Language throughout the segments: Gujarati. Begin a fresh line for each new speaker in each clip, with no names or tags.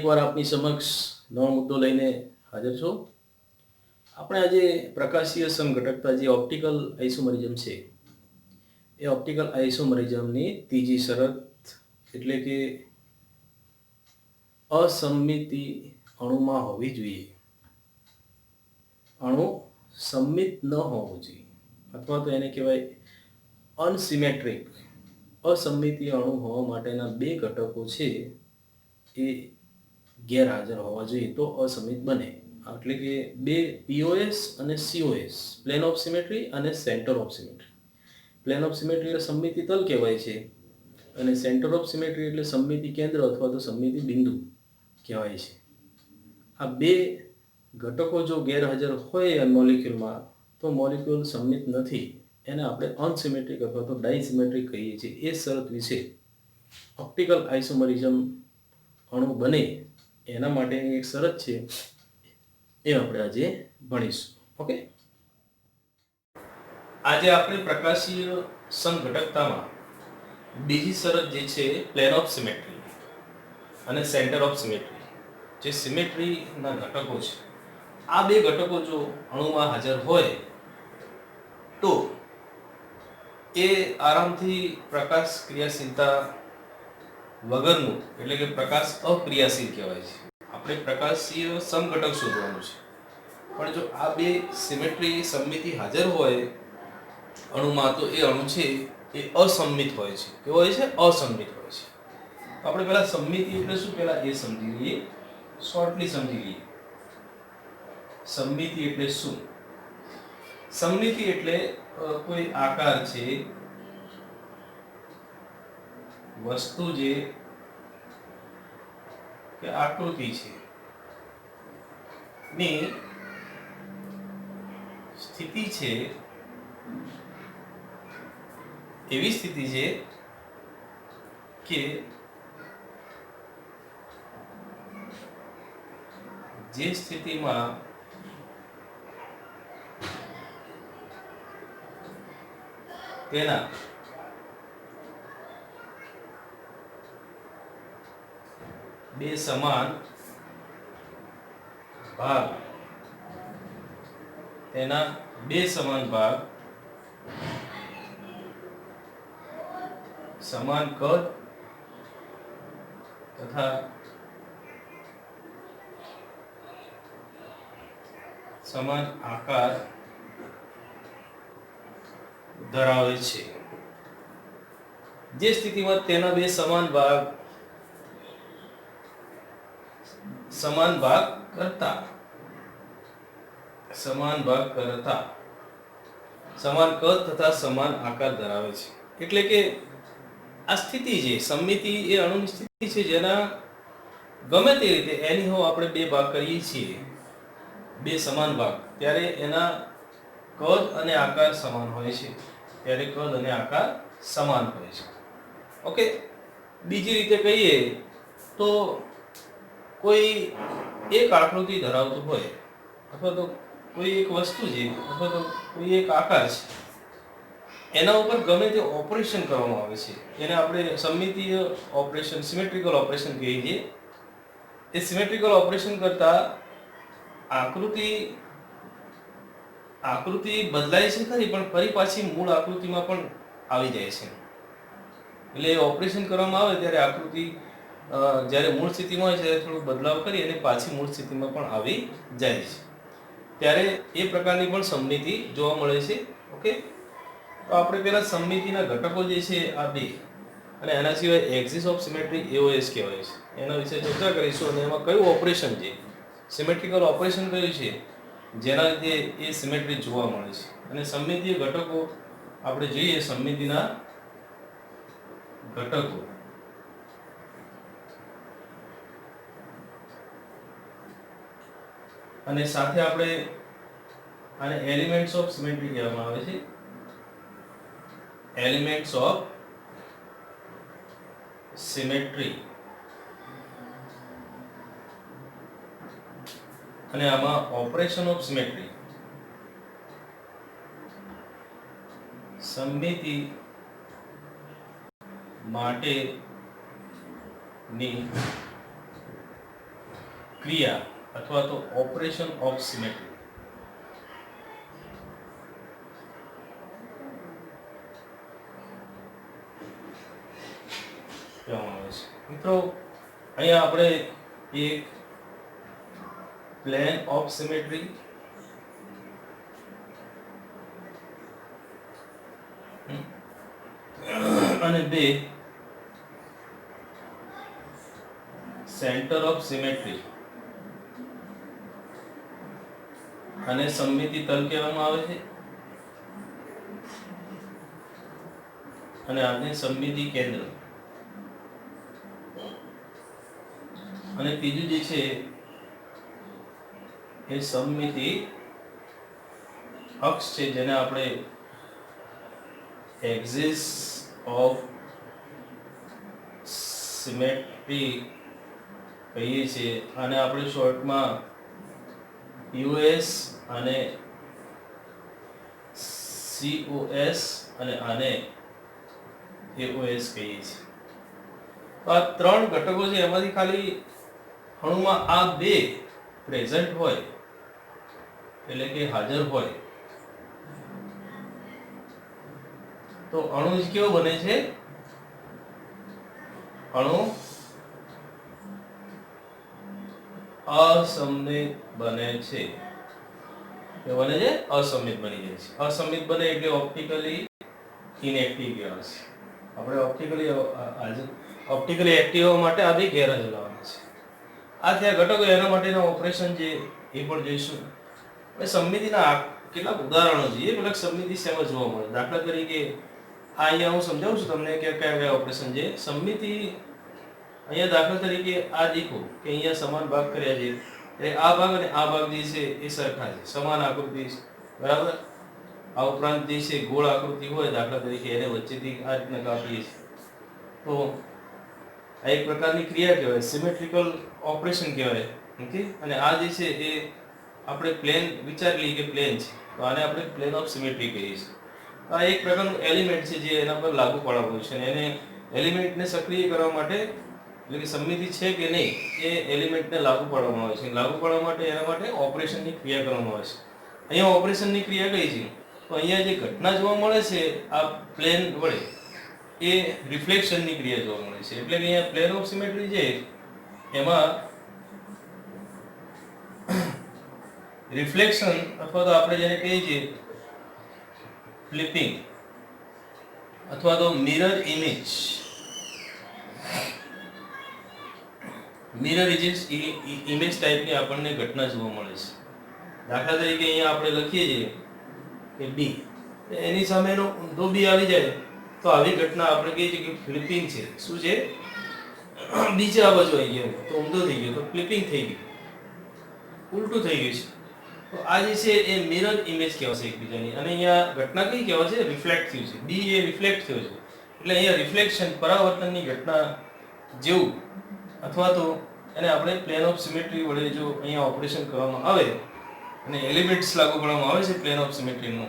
ફરી એકવાર આપની સમક્ષ નવો મુદ્દો લઈને હાજર છું. આપણે આજે પ્રકાશીય સમઘટકતા જે ઓપ્ટિકલ આઇસોમરિઝમ છે એ ઓપ્ટિકલ આઇસોમરિઝમની ત્રીજી શરત એટલે કે અસમમિતિ અણુમાં હોવી જોઈએ. અણુ સમમિત ન હોવો જોઈએ અથવા તો એને કહેવાય અનસિમેટ્રિક. અસમમિતિ અણુ હોવા માટેના બે ઘટકો છે એ ગેરહાજર હોવા જોઈએ તો અસમિત બને. એટલે કે બે પીઓએસ અને સીઓએસ, પ્લેન ઓફ સિમેટ્રી અને centre of symmetry. Plane of symmetry એટલે સમમિતિ તલ કહેવાય છે અને સેન્ટર ઓફ સિમેટ્રી એટલે સમમિતિ કેન્દ્ર અથવા તો સમમિતિ બિંદુ કહેવાય છે. આ બે ઘટકો જો ગેરહાજર હોય મોલિક્યુલમાં તો મોલિક્યુલ સમમિત નથી. એને આપણે અનસિમેટ્રિક અથવા તો ડાયસિમેટ્રિક કહીએ છીએ. એ શરત વિશે ઓપ્ટિકલ આઇસોમરિઝમ અણુ બને એના માટેની એક શરત છે એ આપણે આજે ભણીશું. ઓકે, આજે આપણે પ્રકાશીય સમઘટકતામાં બીજી શરત જે છે પ્લેન ઓફ સિમેટ્રી અને સેન્ટર ઓફ સિમેટ્રી, જે સિમેટ્રીના ઘટકો છે, આ બે ઘટકો જો અણુમાં હાજર હોય તો એ આરામથી પ્રકાશ ક્રિયાશીલતા વગરનું એટલે કે પ્રકાશ અક્રિયાશીલ કહેવાય છે. આપણે પ્રકાશીય સમઘટક શોધવાનું છે પણ જો આ બે સિમેટ્રી સમમિતિ હાજર હોય અણુમાં તો એ અણુ છે એ અસમમિત હોય છે. કેવો હોય છે? અસમમિત હોય છે. આપણે પહેલા સમમિતિ એટલે શું પહેલા એ સમજી લઈએ, શોર્ટલી સમજી લઈએ. સમમિતિ એટલે શું? સમમિતિ એટલે કોઈ આકાર છે, વસ્તુ જે કે આકૃતિ છે ની સ્થિતિ છે એવી સ્થિતિ છે કે જે સ્થિતિમાં તેના બે સમાન ભાગ સમાન કદ તથા સમાન આકાર ધરાવે છે. જે સ્થિતિમાં તેના બે સમાન ભાગ કરતા સમાન કદ તથા સમાન આકાર ધરાવે છે. એટલે કે આ સ્થિતિ છે સમમિતિ એ અણુની સ્થિતિ છે જેના ગમે તે રીતે એની હો આપણે બે ભાગ કરીએ છીએ, બે સમાન ભાગ, ત્યારે એના કદ અને આકાર સમાન હોય છે. ઓકે, બીજી રીતે કહીએ તો કોઈ એક આકૃતિ ધરાવતું હોય અથવા તો કોઈ એક વસ્તુ છે અથવા તો કોઈ એક આકાર છે, એના ઉપર ગમે તે ઓપરેશન કરવામાં આવે છે એને આપણે સમમિતીય ઓપરેશન, સિમેટ્રિકલ ઓપરેશન કહીએ છીએ. એ સિમેટ્રિકલ ઓપરેશન કરતા આકૃતિ બદલાય છે ખરી પણ ફરી પાછી મૂળ આકૃતિમાં પણ આવી જાય છે. એટલે ઓપરેશન કરવામાં આવે ત્યારે આકૃતિ જ્યારે મૂળ સ્થિતિમાં હોય ત્યારે થોડો બદલાવ કરી અને પાછી મૂળ સ્થિતિમાં પણ આવી જાય છે. ત્યારે એ પ્રકારની પણ સમમિતિ જોવા મળે છે. ઓકે, તો આપણે પહેલા સમમિતિના ઘટકો જે છે આ બે અને એના સિવાય એક્સિસ ઓફ સિમેટ્રી એઓએસ કહેવાય છે, એના વિશે ચર્ચા કરીશું અને એમાં કયું ઓપરેશન છે, સિમેટ્રિકલ ઓપરેશન કયું છે જેના લીધે એ સિમેટ્રી જોવા મળે છે. અને સમમિતીય ઘટકો આપણે જોઈએ, સમમિતિના ઘટકો અને સાથે આપણે આને એલિમેન્ટ્સ ઓફ સિમેટ્રી કહેવામાં આવે છે. Elements of symmetry. અને આમાં ઓપરેશન ઓફ સિમેટ્રી, સમમિતિ માટેની ક્રિયા અથવા તો ઓપરેશન ઓફ સિમેટ્રી કહેવામાં આવે છે. મિત્રો અહીંયા આપણે એક પ્લેન ઓફ સિમેટ્રી અને બે સેન્ટર ઓફ સિમેટ્રી અને સમમિતિ તલ કહેવામાં આવે છે અને આને સમમિતિ કેન્દ્ર અને ત્રીજું જે છે એ સમમિતિ અક્ષ છે જેને આપણે એક્સિસ ઓફ સિમેટ્રી કહીએ છીએ અને આપણે શોર્ટમાં યુએસ અને COS અને આને AOS કહીએ છીએ. તો આ ત્રણ ઘટકો છે એમાંથી ખાલી અણુમાં આ બે પ્રેઝન્ટ હોય એટલે કે હાજર હોય તો અણુ કેવો બને છે? અણુ અસમમિત બને છે. એ બને છે અસમમિત બની જાય છે. અસમમિત બને એટલે ઓપ્ટિકલી ઇનએક્ટિવ કહેવાશે. આપણે ઓપ્ટિકલી એક્ટિવ હોવા માટે આ બે ગેરહાજર લાવવાના છે. આ થયા ઘટકો. એના માટેના ઓપરેશન જે એ પણ જોઈશું. હવે સમમિતિના કેટલાક ઉદાહરણો છે. એ કેટલાક સમમિતિ શેમાં જોવા મળે. દાખલા તરીકે આ અહીંયા હું સમજાવું છું તમને કે કયા કયા ઓપરેશન છે. સમમિતિ અહીંયા દાખલા તરીકે આ દેખો કે અહીંયા સમાન ભાગ કર્યા છે એટલે આ ભાગ અને આ ભાગ જે છે એ સરખા છે, સમાન આકૃતિ, બરાબર. આ ઉપરાંત જે છે ગોળ આકૃતિ હોય દાખલા તરીકે એને વચ્ચેથી આ રીતના કાપીએ છીએ તો આ એક પ્રકારની ક્રિયા કહેવાય, સિમેટ્રિકલ ઓપરેશન કહેવાય. ઓકે. અને આ જે છે એ આપણે પ્લેન વિચારી લઈએ કે પ્લેન છે તો આને આપણે પ્લેન ઓફ સિમેટ્રી કહીએ છીએ. આ એક પ્રકારનું એલિમેન્ટ છે જે એના પર લાગુ પાડવાનું છે અને એને એલિમેન્ટને સક્રિય કરવા માટે એટલે કે સમમિતિ છે કે નહીં એ એલિમેન્ટને લાગુ પાડવામાં આવે છે. લાગુ પાડવા માટે એના માટે ઓપરેશનની ક્રિયા કરવામાં આવે છે. અહીંયા ઓપરેશનની ક્રિયા કઈ છે? તો અહીંયા જે ઘટના જોવા મળે છે આ પ્લેન વડે એ રિફ્લેક્શનની ક્રિયા જોવા મળે છે. એટલે કે અહીંયા પ્લેન ઓફ સિમેટ્રી છે એમાં રિફ્લેક્શન અથવા તો આપણે જેને કહીએ છીએ ફ્લિપિંગ અથવા તો મિરર ઇમેજ ટાઈપની આપણને ઘટના જોવા મળે છે. દાખલા તરીકે અહીંયા આપણે લખીએ છીએ કે બી, એની સામેનો ઊંધો બી આવી જાય તો આવી ઘટના આપણે કહીએ છીએ કે ફ્લિપિંગ છે. શું છે? બીજે આ બાજુ આવી ગયો તો ઊંધો થઈ ગયો તો ફ્લિપિંગ થઈ ગયું, ઉલટું થઈ ગયું છે. તો આ જે છે એ મિરર ઇમેજ કહેવાશે એકબીજાની. અને અહીંયા ઘટના કઈ કહેવાશે? રિફ્લેક્ટ થયું છે. બી એ રિફ્લેક્ટ થયો છે એટલે અહીંયા રિફ્લેક્શન પરાવર્તનની ઘટના જેવું અથવા તો એને આપણે પ્લેન ઓફ સિમેટ્રી વડે જો અહીંયા ઓપરેશન કરવામાં આવે અને એલિમેન્ટ્સ લાગુ પાડવામાં આવે છે પ્લેન ઓફ સિમેટ્રીનો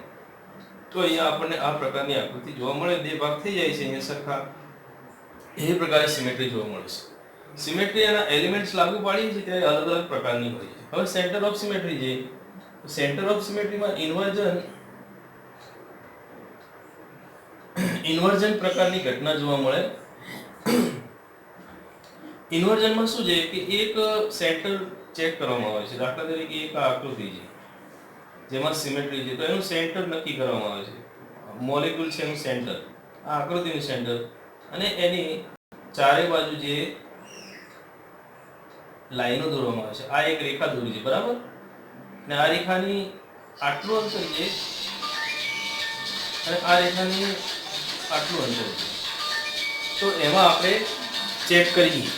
તો અહીંયા આપણને આ પ્રકારની આકૃતિ જોવા મળે. બે ભાગ થઈ જાય છે અહીંયા સરખા. એ પ્રકારે સિમેટ્રી જોવા મળે છે. સિમેટ્રી એના એલિમેન્ટ્સ લાગુ પાડીએ છીએ ત્યારે અલગ અલગ પ્રકારની હોય છે. હવે સેન્ટર ઓફ સિમેટ્રી છે. સેન્ટર ઓફ સિમેટ્રીમાં ઇન્વર્જન પ્રકારની ઘટના જોવા મળે. ઇન્વર્જનમાં શું છે કે એક સેન્ટર ચેક કરવામાં આવે છે. દાખલા તરીકે એક આકૃતિ છે જેમાં સિમેટ્રી છે તો એનું સેન્ટર નક્કી કરવામાં આવે છે. મોલેક્યુલ છે એનું સેન્ટર, આ આકૃતિનું સેન્ટર, અને એની ચારે બાજુ જે લાઈનો દોરવામાં આવે છે. આ એક રેખા દોરી છે, બરાબર. અને આ રેખાની આટલું અંતર છે અને આ રેખાની આટલું અંતર છે. તો એમાં આપણે ચેક કરીએ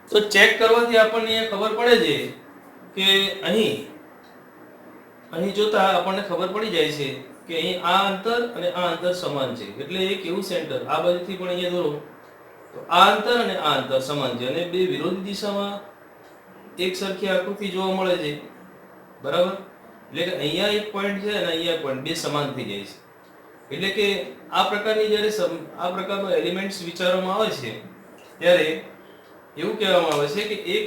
તો ચેક કરવાથી આપણને ખબર પડે છે કે અહીં જોતા આપણને ખબર પડી જાય છે કે અહીં આ અંતર અને આ અંતર સમાન છે. એટલે એક એવું સેન્ટર આ બાજુથી પણ અહીંયા દોરો તો આ અંતર અને આ અંતર સમાન છે અને બે વિરોધી દિશામાં એક સરખી આકૃતિ જોવા મળે છે, બરાબર. એટલે કે અહીંયા એક પોઈન્ટ છે અને અહીંયા પોઈન્ટ બે સમાન થઈ જાય છે. એટલે કે આ પ્રકારની જ્યારે આ પ્રકારનો એલિમેન્ટ્સ વિચારવામાં આવે છે ત્યારે એવું કહેવામાં આવે છે કે એક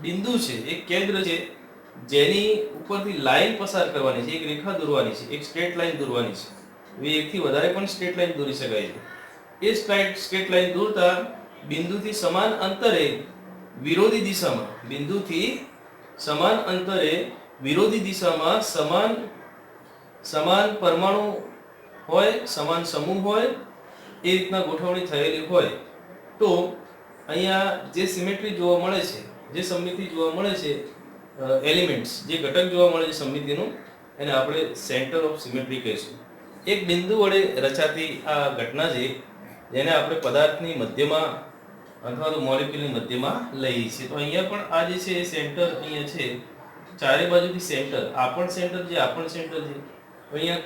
બિંદુ છે, એક કેન્દ્ર છે, જેની ઉપરથી લાઈન પસાર કરવાની છે, એક રેખા દોરવાની છે, એક સ્ટ્રેટ લાઈન દોરવાની છે. હવે એકથી વધારે પણ સ્ટ્રેટ લાઈન દોરી શકાય છે. એ સ્ટ્રેટ લાઈન દોરતા બિંદુથી સમાન અંતરે વિરોધી દિશામાં, બિંદુથી સમાન અંતરે વિરોધી દિશામાં સમાન પરમાણુ હોય, સમાન સમૂહ હોય, એ રીતના ગોઠવણી થયેલી હોય તો અહીંયા જે સિમેટ્રી જોવા મળે છે, જે સમમિતિ જોવા મળે છે, એલિમેન્ટ્સ, જે ઘટક જોવા મળે છે સમમિતિનું, એને આપણે સેન્ટર ઓફ સિમેટ્રી કહીશું. એક બિંદુ વડે રચાતી આ ઘટના છે, જેને આપણે પદાર્થની મધ્યમાં અથવા તો મોલેક્યુલની મધ્યમાં લઈએ છીએ. તો અહીંયા પણ આ જે છે એ સેન્ટર અહીંયા છે, ચારે બાજુથી સેન્ટર, આ પણ સેન્ટર છે, આ પણ સેન્ટર છે. અહીંયા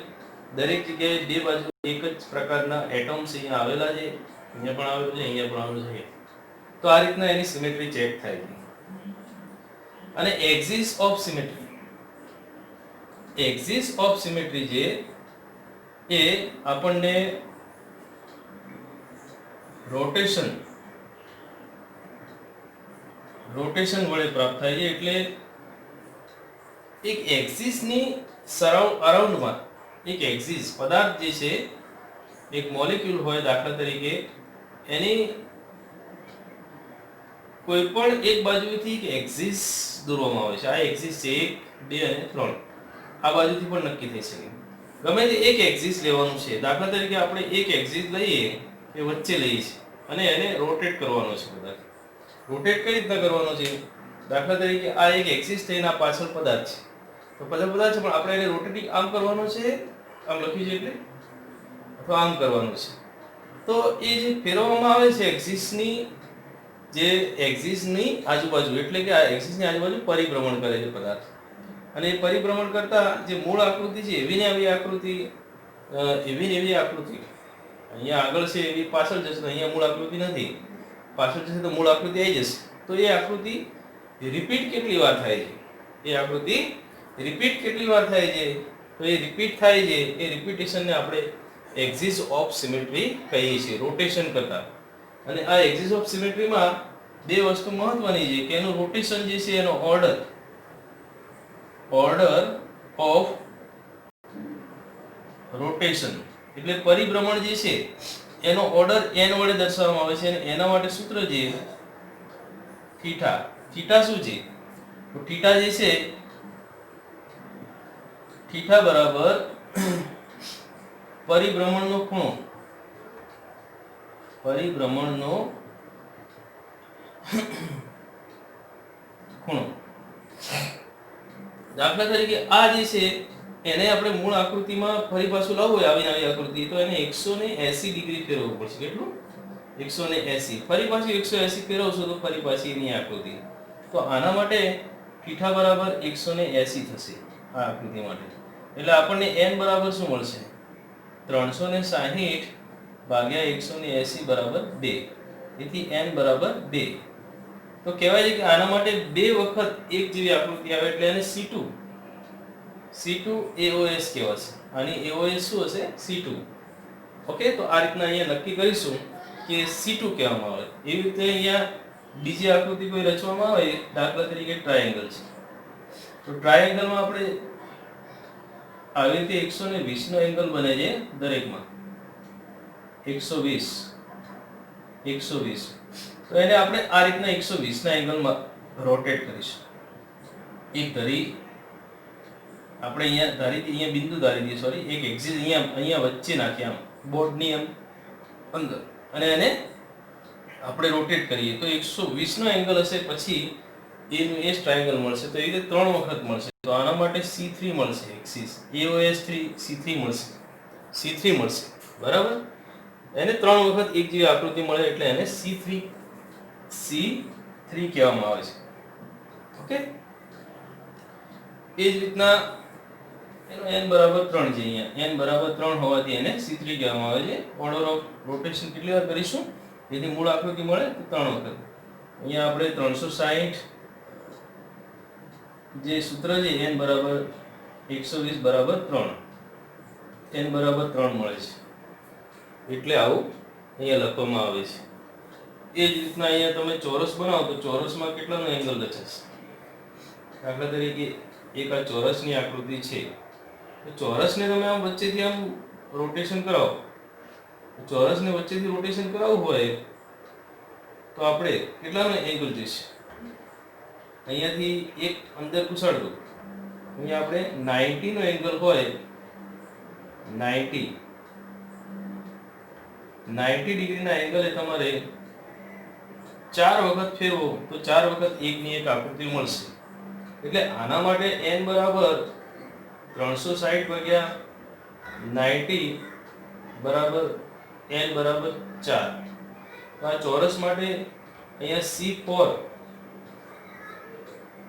દરેક જગ્યાએ બે બાજુ એક જ પ્રકારના એટમ્સ અહીંયા આવેલા છે, અહીંયા પણ આવેલું છે, અહીંયા પણ આવેલું છે. તો આ રીતના એની સિમેટ્રી ચેક થાય છે. અને axis of symmetry, axis of symmetry જે એ આપણને રોટેશન વડે પ્રાપ્ત થાય છે. એટલે એક એક્સિસની અરાઉન્ડમાં, એક એક્સિસ પદાર્થ જે છે, એક મોલેક્યુલ હોય દાખલા તરીકે, એની કોઈ પણ એક બાજુથી એક એક્સિસ દોરવામાં આવે છે. આ એક્સિસ છે 1, 2 અને 3. આ બાજુથી પણ નક્કી થઈ શકે. ગમે તે એક એક્સિસ લેવાનું છે. દાખલા તરીકે આપણે એક એક્સિસ લઈએ, એ વચ્ચે લઈએ છીએ અને એને રોટેટ કરવાનો છે પદાર્થ. રોટેટ કઈ રીતના કરવાનો છે? દાખલા તરીકે આ એક એક્સિસ થઈને આ પાછળ પદાર્થ છે, તો પાછળ પદાર્થ છે, પણ આપણે એને રોટેટિંગ આમ કરવાનો છે, આમ લખ્યું છે એટલે, અથવા આમ કરવાનું છે. તો એ જે ફેરવવામાં આવે છે એક્સિસની, જે એક્સિસની આજુબાજુ, એટલે કે આ એક્સિસની આજુબાજુ પરિભ્રમણ કરે છે પદાર્થ. અને એ પરિભ્રમણ કરતા જે મૂળ આકૃતિ છે, એવી ને એવી આકૃતિ, એવી ને એવી આકૃતિ અહીંયા આગળ છે, એવી પાછળ જશે. તો અહીંયા મૂળ આકૃતિ નથી, પાછળ જશે તો મૂળ આકૃતિ આવી જશે. તો એ આકૃતિ રિપીટ કેટલી વાર થાય છે, એ આકૃતિ રિપીટ કેટલી વાર થાય છે, તો એ રિપીટ થાય છે, એ રિપીટેશનને આપણે એક્સિસ ઓફ સિમેટ્રી કહીએ છીએ, રોટેશન કરતા. અને આ એક્સિસ ઓફ સિમેટ્રીમાં બે વસ્તુ મહત્વની છે કે એનું રોટેશન જે છે, એનો ઓર્ડર ઓફ રોટેશન, એટલે પરિભ્રમણ જે છે એનો ઓર્ડર n વડે દર્શાવવામાં આવે છે. અને એના માટે સૂત્ર છે થીટા. થીટા શું છે? તો થીટા જે છે, થીટા બરાબર પરિભ્રમણનો ખૂણો, પરિભ્રમણનો ખૂણો. દાખલા તરીકે આ જે છે, એને આપણે મૂળ આકૃતિમાં ફરી પાછું લાવવું હોય, આવી આવી આકૃતિ, તો એને 180 ડિગ્રી ફેરવવું પડશે. કેટલું? 180. ફરી પાછી 180 ફેરવશો તો ફરી પાછી એની આકૃતિ. તો આના માટે થીટા બરાબર 180 થશે આ આકૃતિ માટે. એટલે આપણને n બરાબર શું મળશે? 360 ભાગ્યા 180 બરાબર 2. તેથી n બરાબર 2. તો કહેવાય છે કે આના માટે બે વખત એક જેવી આકૃતિ આવે એટલે એને C2 AOS કહેવાશે. આની AOS શું હશે? C2. ઓકે, તો આ રીતના અહીંયા નક્કી કરીશું કે C2 કહેવામાં આવે. એવી રીતે અહીંયા બીજી આકૃતિ કોઈ રચવામાં આવે, દાખલા તરીકે ટ્રાયેંગલ છે, તો ટ્રાયેંગલમાં આપણે આવી રીતે 120 નો એંગલ બને છે દરેકમાં, 120. તો એને આપણે આ રીતના 120 ના એંગલમાં રોટેટ કરીશું. એક ધરી આપણે અહીંયા ધારી, અહીંયા બિંદુ ધારી દઈએ, સોરી, એક એક્સિસ અહીંયા વચ્ચે નાખીએ, આમ બોર્ડની આમ અંદર, અને એને આપણે રોટેટ કરીએ તો 120 નો એંગલ હશે. પછી એનું એ ટ્રાયેંગલ મળશે. તો એ રીતે 3 વખત મળશે. તો આના માટે C3 મળશે, એક્સિસ AOS 3 C3 મળશે, બરાબર. એને 3 વખત એક જેવી આકૃતિ મળે એટલે એને C3 કહેવામાં આવે છે. ઓકે, એ જ રીતના એનો n બરાબર 3 છે. અહીંયા n બરાબર 3 હોવાથી એને C3 કહેવામાં આવે છે. ઓર્ડર ઓફ રોટેશન કેટલી વાર કરીશું જેથી મૂળ આકૃતિ મળે? તો 3 વખત. અહીંયા આપણે 360 જે સૂત્ર છે, n બરાબર 120 બરાબર 3, n બરાબર 3 મળે છે. એટલે આવું અહીંયા લખવામાં આવે છે. એ જ રીતના અહીંયા તમે ચોરસ બનાવો તો ચોરસમાં કેટલાનો એંગલ રચાશે? દાખલા તરીકે એક આ ચોરસની આકૃતિ છે, તો ચોરસને તમે આમ વચ્ચેથી આમ રોટેશન કરાવો, ચોરસને વચ્ચેથી રોટેશન કરાવવું હોય તો આપણે કેટલાનો એંગલ જોઈશે? અહીંયાથી એક અંદર ઘુસાડ દો, અહીંયા આપણે 90 નો એંગલ હોય, 90 ડિગ્રીના એંગલે તમારે 4 વખત ફેરવો તો 4 વખત એકની એક આકૃતિ મળશે. એટલે આના માટે n બરાબર 360 ભાગ્યા 90 બરાબર n બરાબર 4. તો આ ચોરસ માટે અહીંયા C4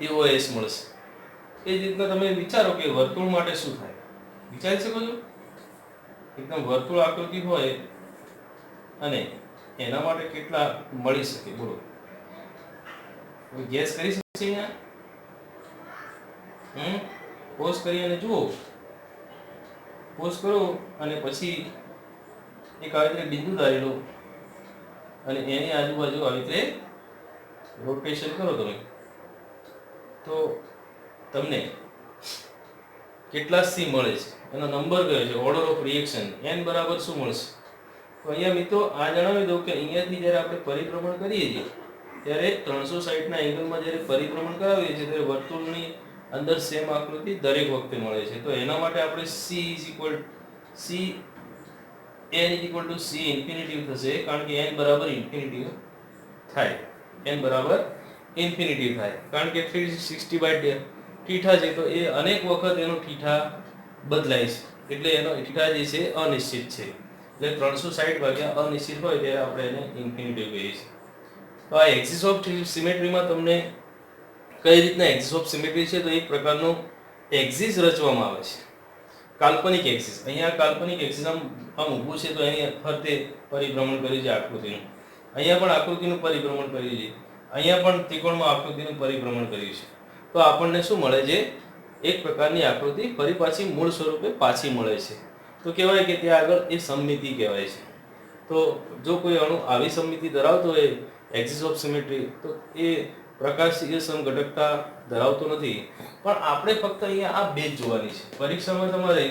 EOS મળશે. એ જ રીતના તમે વિચારો કે વર્તુળ માટે શું થાય, વિચારી શકો છો? એકદમ વર્તુળ આકૃતિ હોય અને એના માટે કેટલા મળી શકે, બોલો? કોઈ ગેસ કરી શકે છે અહીંયા? પોઝ કરી અને જુઓ, પોઝ કરો અને પછી એક આવી રીતે બિંદુ ધારી લો અને એની આજુબાજુ આવી રીતે રોટેશન કરો તમે, તો તમને કેટલા સી મળે છે, એનો નંબર કયો છે, ઓર્ડર ઓફ રિએક્શન n બરાબર શું મળશે? તો અહીંયા મિત્રો આ જણાવી દઉં કે અહીંયાથી જ્યારે આપણે પરિભ્રમણ કરીએ છીએ ત્યારે 360 ના એંગલમાં જ્યારે પરિભ્રમણ કરાવીએ છીએ ત્યારે વર્તુળની અંદર સેમ આકૃતિ દરેક વખતે મળે છે. તો એના માટે આપણે n c ઇન્ફિનિટિવ થશે, કારણ કે n બરાબર ઇન્ફિનિટિવ થાય, n બરાબર ઇન્ફિનિટિવ થાય, કારણ કે 360/θ છે તો એ અનેક વખત એનો થીટા બદલાય છે, એટલે એનો થીટા જે છે અનિશ્ચિત છે. એટલે 360 ભાગ્યા અનિશ્ચિત હોય ત્યારે આપણે એને ઇન્ફિનિટિવ કહીએ છીએ. તો આ એક્સિસ ઓફ સિમેટ્રીમાં તમને કઈ રીતના એક્સિસ ઓફ સિમેટ્રી છે, તો એક પ્રકારનું એક્સિસ રચવામાં આવે છે, કાલ્પનિક એક્સિસ. અહીંયા કાલ્પનિક એક્સિસ આમ ઊભું છે તો એની ફરતે પરિભ્રમણ કર્યું છે આકૃતિનું, અહીંયા પણ આકૃતિનું પરિભ્રમણ કર્યું છે, અહીંયા પણ ત્રિકોણમાં આકૃતિનું પરિભ્રમણ કર્યું છે. તો આપણને શું મળે છે? એક પ્રકારની આકૃતિ ફરી પાછી મૂળ સ્વરૂપે પાછી મળે છે. તો કહેવાય કે ત્યાં આગળ એ સમમિતિ કહેવાય છે. તો જો કોઈ અણુ આવી સમમિતિ ધરાવતો હોય એક્સિસ ઓફ સિમેટ્રી, તો એ પ્રકાશીય સમઘટકતા ધરાવતો નથી. પણ આપણે ફક્ત અહીંયા આ બે જ જોવાની છે. પરીક્ષામાં તમારે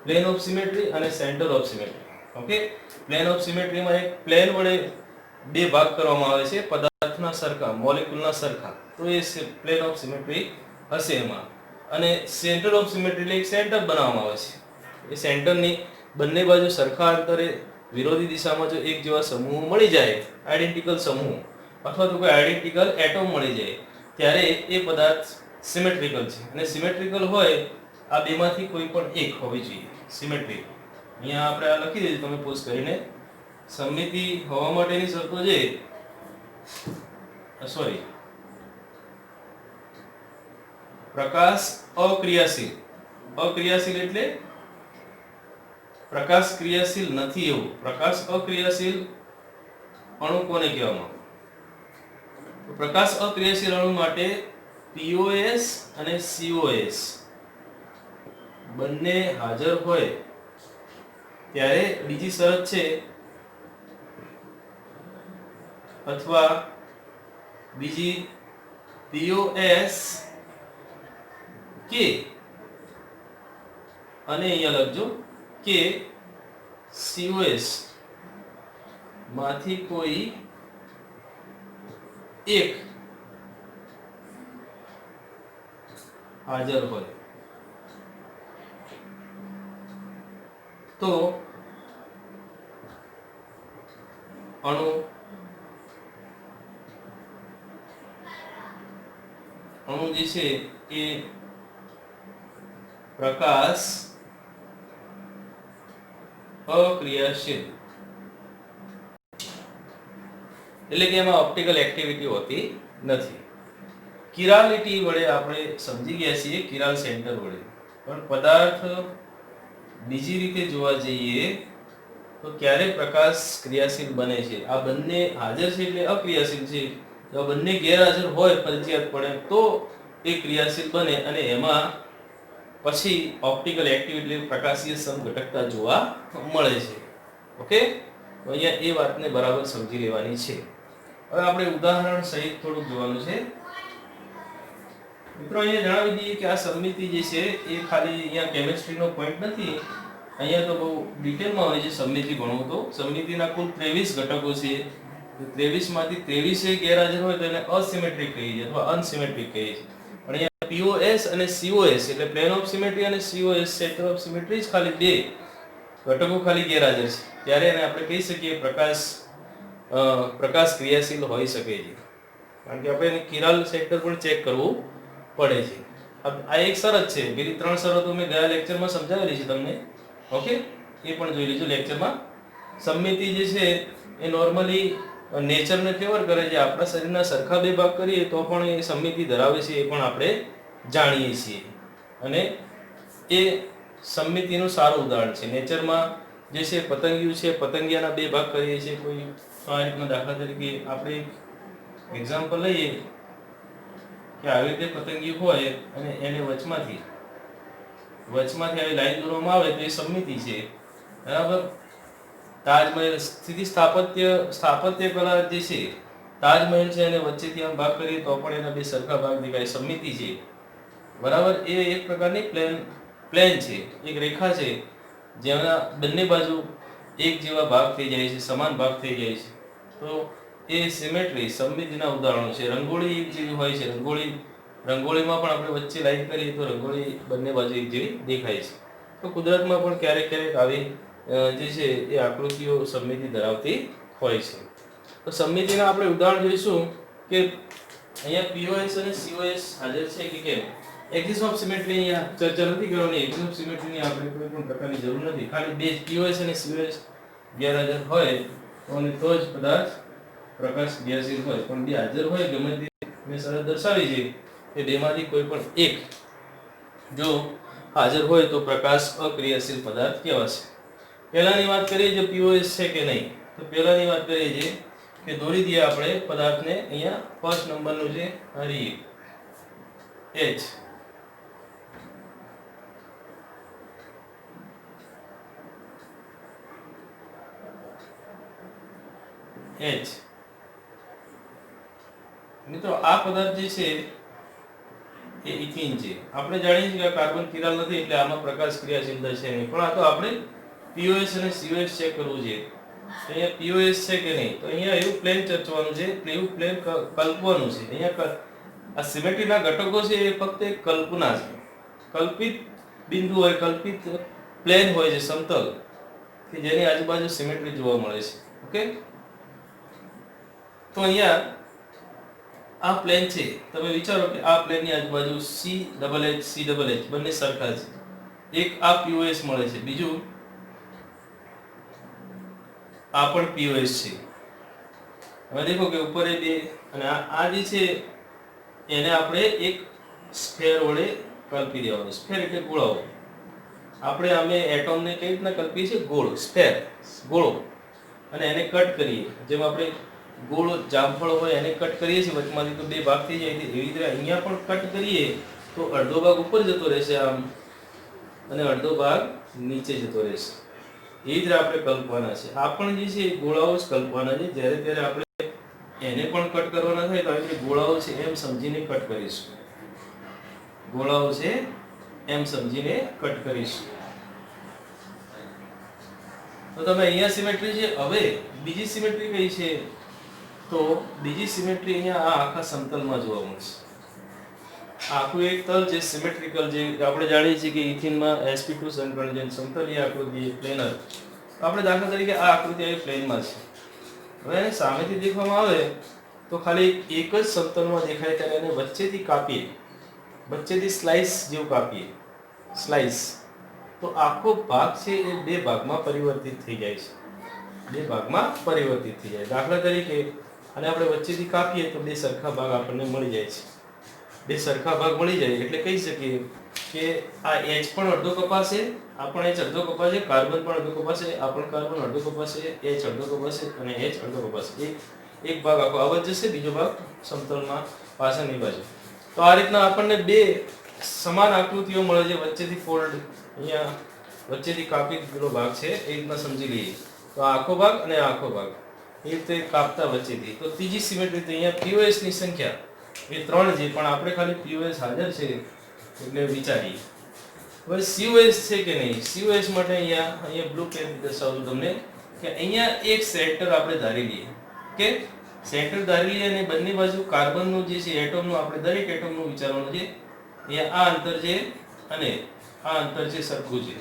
પ્લેન ઓફ સિમેટ્રી અને centre of symmetry, okay? Plane of સિમેટ્રીમાં એક પ્લેન વડે બે ભાગ કરવામાં આવે છે, પદાર્થના સરખા, મોલેક્યુલના સરખા, તો એ પ્લેન ઓફ સિમેટ્રી હશે એમાં. અને સેન્ટર ઓફ સિમેટ્રી એટલે એક સેન્ટર બનાવવામાં આવે છે. એ સેન્ટરની બંને બાજુ સરખા અંતરે વિરોધી દિશામાં જો એક જેવા સમૂહો મળી જાય, આઇડેન્ટિકલ સમૂહ અથવા તો કોઈ આઇડેન્ટિકલ એટમ મળી જાય, ત્યારે એ પદાર્થ સિમેટ્રિકલ છે. અને સિમેટ્રિકલ હોય આ બેમાંથી કોઈ પણ એક હોવી જોઈએ, સિમેટ્રિક. અહીંયા આપણે આ લખી દઈશું, તમે પોઝ કરીને. સમમિતિ હોવા માટેની શરતો છે, પ્રકાશ અક્રિયાશીલ. અક્રિયાશીલ એટલે પ્રકાશ ક્રિયાશીલ નથી એવું. પ્રકાશ અક્રિયાશીલ અણુ કોને કહેવામાં આવે? તો પ્રકાશ અક્રિયાશીલ અણુ માટે POS અને COS બંને હાજર હોય ત્યારે બીજી શરત છે, અથવા બીજી POS કે અને અહીંયા લખજો કે COS માંથી કોઈ એક હાજર હોય તો અણુ જે છે એ પ્રકાશ અક્રિયાશીલ, એટલે કે એમાં ઓપ્ટિકલ એક્ટિવિટી હોતી નથી. કિરાલિટી વડે આપણે સમજી ગયા છીએ, કિરાલ સેન્ટર વડે. પણ પદાર્થ બીજી રીતે જોવા જઈએ તો ક્યારે પ્રકાશ ક્રિયાશીલ બને છે? આ બંને હાજર છે એટલે અક્રિયાશીલ છે. જો બંને ગેરહાજર હોય ફરજિયાતપણે તો એ ક્રિયાશીલ બને, અને એમાં પછી ઓપ્ટિકલ એક્ટિવિટી પ્રકાશીય સમઘટકતા જોવા મળે છે. ઓકે, તો અહીંયા એ વાતને બરાબર સમજી લેવાની છે. હવે આપણે ઉદાહરણ સહિત થોડુંક જોવાનું છે. મિત્રો અહીંયા જણાવી દઈએ કે આ સમમિતિ જે છે એ ખાલી અહીંયા કેમિસ્ટ્રીનો પોઈન્ટ નથી. અહીંયા તો બહુ ડિટેલમાં હોય છે સમમિતિ ભણવું તો. સમમિતિના કુલ 23 ઘટકો છે. 23 માંથી 23 ગેરહાજર હોય તો એને અસિમેટ્રિક કહીએ છીએ અથવા અનસિમેટ્રિક કહીએ છીએ. પણ અહીંયા POS અને COS એટલે પ્લેન ઓફ સિમેટ્રી અને COS સેન્ટર ઓફ સિમેટ્રી જ ખાલી બે ઘટકો ખાલી ગેરહાજર છે. ત્યારે એને આપણે કહી શકીએ પ્રકાશ ક્રિયાશીલ હોઈ શકે છે. કારણ કે આપણે કિરાલ સેક્ટર પણ ચેક કરવું પડે છે. આ એક શરત છે. બીજી 3 શરતો મેં ગયા લેક્ચરમાં સમજાવેલી છે તમને. ઓકે, એ પણ જોઈ લેજો લેક્ચરમાં. સમમિતિ જે છે એ નોર્મલી નેચરને ફેવર કરે છે. આપણા શરીરના સરખા બે ભાગ કરીએ તો પણ એ સમમિતિ ધરાવે છે એ પણ આપણે જાણીએ છીએ. અને એ સમમિતિનું સારું ઉદાહરણ છે. નેચરમાં જે છે પતંગિયું છે, પતંગિયાના બે ભાગ કરીએ છીએ. કોઈ આ રીતના દાખલા તરીકે આપણે એક્ઝામ્પલ લઈએ કે આવી રીતે પતંગિયું હોય અને એને વચમાંથી આવી લાઈન દોરવામાં આવે તો એ સમમિતિ છે. બરાબર. તાજમહેલ સ્થિતિ સ્થાપત્ય કલા જે છે તાજમહેલ છે અને વચ્ચેથી આમ ભાગ કરીએ તો પણ એના બે સરખા ભાગ દેખાય, સમમિતિ છે. બરાબર. એ એક પ્રકારની પ્લેન છે, એક રેખા છે જેના બંને બાજુ એક જેવા ભાગ થઈ જાય છે, સમાન ભાગ થઈ જાય છે. તો એ સિમેટ્રી સમમિતિના ઉદાહરણો છે. રંગોળી એક જેવી હોય છે. રંગોળીમાં પણ આપણે વચ્ચે લાઈન કરીએ તો રંગોળી બંને બાજુ એક જેવી દેખાય છે. તો કુદરતમાં પણ ક્યારેક આવી જે છે એ આકૃતિઓ સમમિતિ ધરાવતી હોય છે. તો સમમિતિના આપણે ઉદાહરણ જોઈશું કે અહીંયા POS અને COS હાજર છે કે કેમ. એક્સિસ ઓફ સિમેટ્રી અહીંયા ચર્ચા નથી કરવાની. એક્સિસ ઓફ સિમેટ્રીની આપણે કોઈ પણ પ્રકારની જરૂર નથી. ખાલી બે POS અને COS ગેરહાજર હોય અને તો જ પદાર્થ પ્રકાશ ક્રિયાશીલ હોય. પણ બે હાજર હોય ગમે તે મેં શરત દર્શાવી છે એ બેમાંથી કોઈ પણ એક જો હાજર હોય તો પ્રકાશ અક્રિયાશીલ પદાર્થ કહેવાશે. પહેલાની વાત કરીએ જે POS છે કે નહીં. તો પહેલાની વાત કરીએ છીએ કે દોરી દઈએ આપણે પદાર્થને. અહીંયા ફર્સ્ટ નંબરનું છે હરી H. મિત્રો આ પદાર્થ જે છે એ ઇથિન છે. આપણે જાણીએ છીએ કે કાર્બન કિરાલ નથી એટલે આમાં પ્રકાશ ક્રિયાશીલતા છે નહીં. પણ આ તો આપણે POS અને COS ચેક કરવું છે. અહીંયા POS છે કે નહીં. તો અહીંયા એવું પ્લેન ચર્ચવાનું છે, એવું પ્લેન કલ્પવાનું છે. અહીંયા આ સિમેટ્રીના ઘટકો છે એ ફક્ત એક કલ્પના છે. કલ્પિત બિંદુ હોય, કલ્પિત પ્લેન હોય છે, સમતલ કે જેની આજુબાજુ સિમેટ્રી જોવા મળે છે. ઓકે. તો અહીંયા આ પ્લેન છે. તમે વિચારો કે આ પ્લેનની આજુબાજુ CHH બંને સરખા છે. એક આ POS મળે છે, બીજું આ પણ POS છે. હવે દેખો કે ઉપર એ બે અને આ જે છે એને આપણે એક સ્ફેર વડે કલ્પી દેવાનું. સ્ફેર એટલે ગોળાઓ. આપણે આમે એટમને કઈ રીતના કલ્પીએ છીએ? ગોળ, સ્ફેર, ગોળો. અને એને કટ કરીએ. જેમ આપણે ગોળ જામફળ હોય એને કટ કરીએ છીએ વચમાંથી તો બે ભાગ થઈ જાય. એવી રીતે અહીંયા પણ કટ કરીએ તો અડધો ભાગ ઉપર જતો રહેશે આમ અને અડધો ભાગ નીચે જતો રહેશે. એ જ આપણે કલ્પવાના છે. આ પણ જે છે ગોળાઓ જ કલ્પવાના છે. જ્યારે ત્યારે આપણે એને પણ કટ કરવાના થાય તો આપણે ગોળાઓ છે એમ સમજીને કટ કરીશું. ગોળાઓ છે એમ સમજીને કટ કરીશું. તો તમે અહીંયા સિમેટ્રી છે. હવે બીજી સિમેટ્રી કઈ છે? તો બીજી સિમેટ્રી અહીંયા આ આખા સમતલમાં જોવા મળશે. આખું એક તલ જે સિમેટ્રિકલ જે આપણે જાણીએ છીએ કે ઇથિનમાં sp2 સંકળન સમતલીય આકૃતિ પ્લેનર. આપણે દાખલા તરીકે આ આકૃતિ આવી પ્લેનમાં છે. હવે એને સામેથી દેખવામાં આવે તો ખાલી એક જ સમતલમાં દેખાય ત્યારે એને વચ્ચેથી કાપીએ, વચ્ચેથી સ્લાઇસ જેવું કાપીએ, સ્લાઇસ, તો આખો ભાગ છે એ બે ભાગમાં પરિવર્તિત થઈ જાય છે. બે ભાગમાં પરિવર્તિત થઈ જાય. દાખલા તરીકે અને આપણે વચ્ચેથી કાપીએ તો બે સરખા ભાગ આપણને મળી જાય છે. બે સરખા ભાગ મળી જાય એટલે કહી શકીએ કે આ H પણ અડધો કપાશે, આ પણ H અડધો કપાશે, કાર્બન પણ અડધો કપાશે, આ પણ કાર્બન અડધો કપાશે, H અડધો કપાશે અને H અડધો કપાશે. એક ભાગ આખો આવત જશે, બીજો ભાગ સમતલમાં પાછળની બાજુ. તો આ રીતના આપણને બે સમાન આકૃતિઓ મળે છે. વચ્ચેથી ફોલ્ડ અહીંયા વચ્ચેથી કાપી દીધેલો ભાગ છે એ રીતના સમજી લઈએ. તો આ આખો ભાગ અને આ આખો ભાગ. એ રીતે કાપતા વચ્ચેથી. તો ત્રીજી સિમેટ્રી તો અહીંયા POS ની સંખ્યા એ 3 છે, પણ આપણે ખાલી POS હાજર છે એટલે વિચારીએ. હવે COS છે કે નહીં, COS માટે અહીંયા બ્લુ પેન દર્શાવું તમને કે અહીંયા એક સેન્ટર આપણે ધારી લઈએ કે સેન્ટર ધારી લઈએ અને બંને બાજુ કાર્બનનું જે છે એટમનું આપણે દરેક એટમનું વિચારવાનું છે. અહીંયા આ અંતર છે અને આ અંતર છે સરખું છે.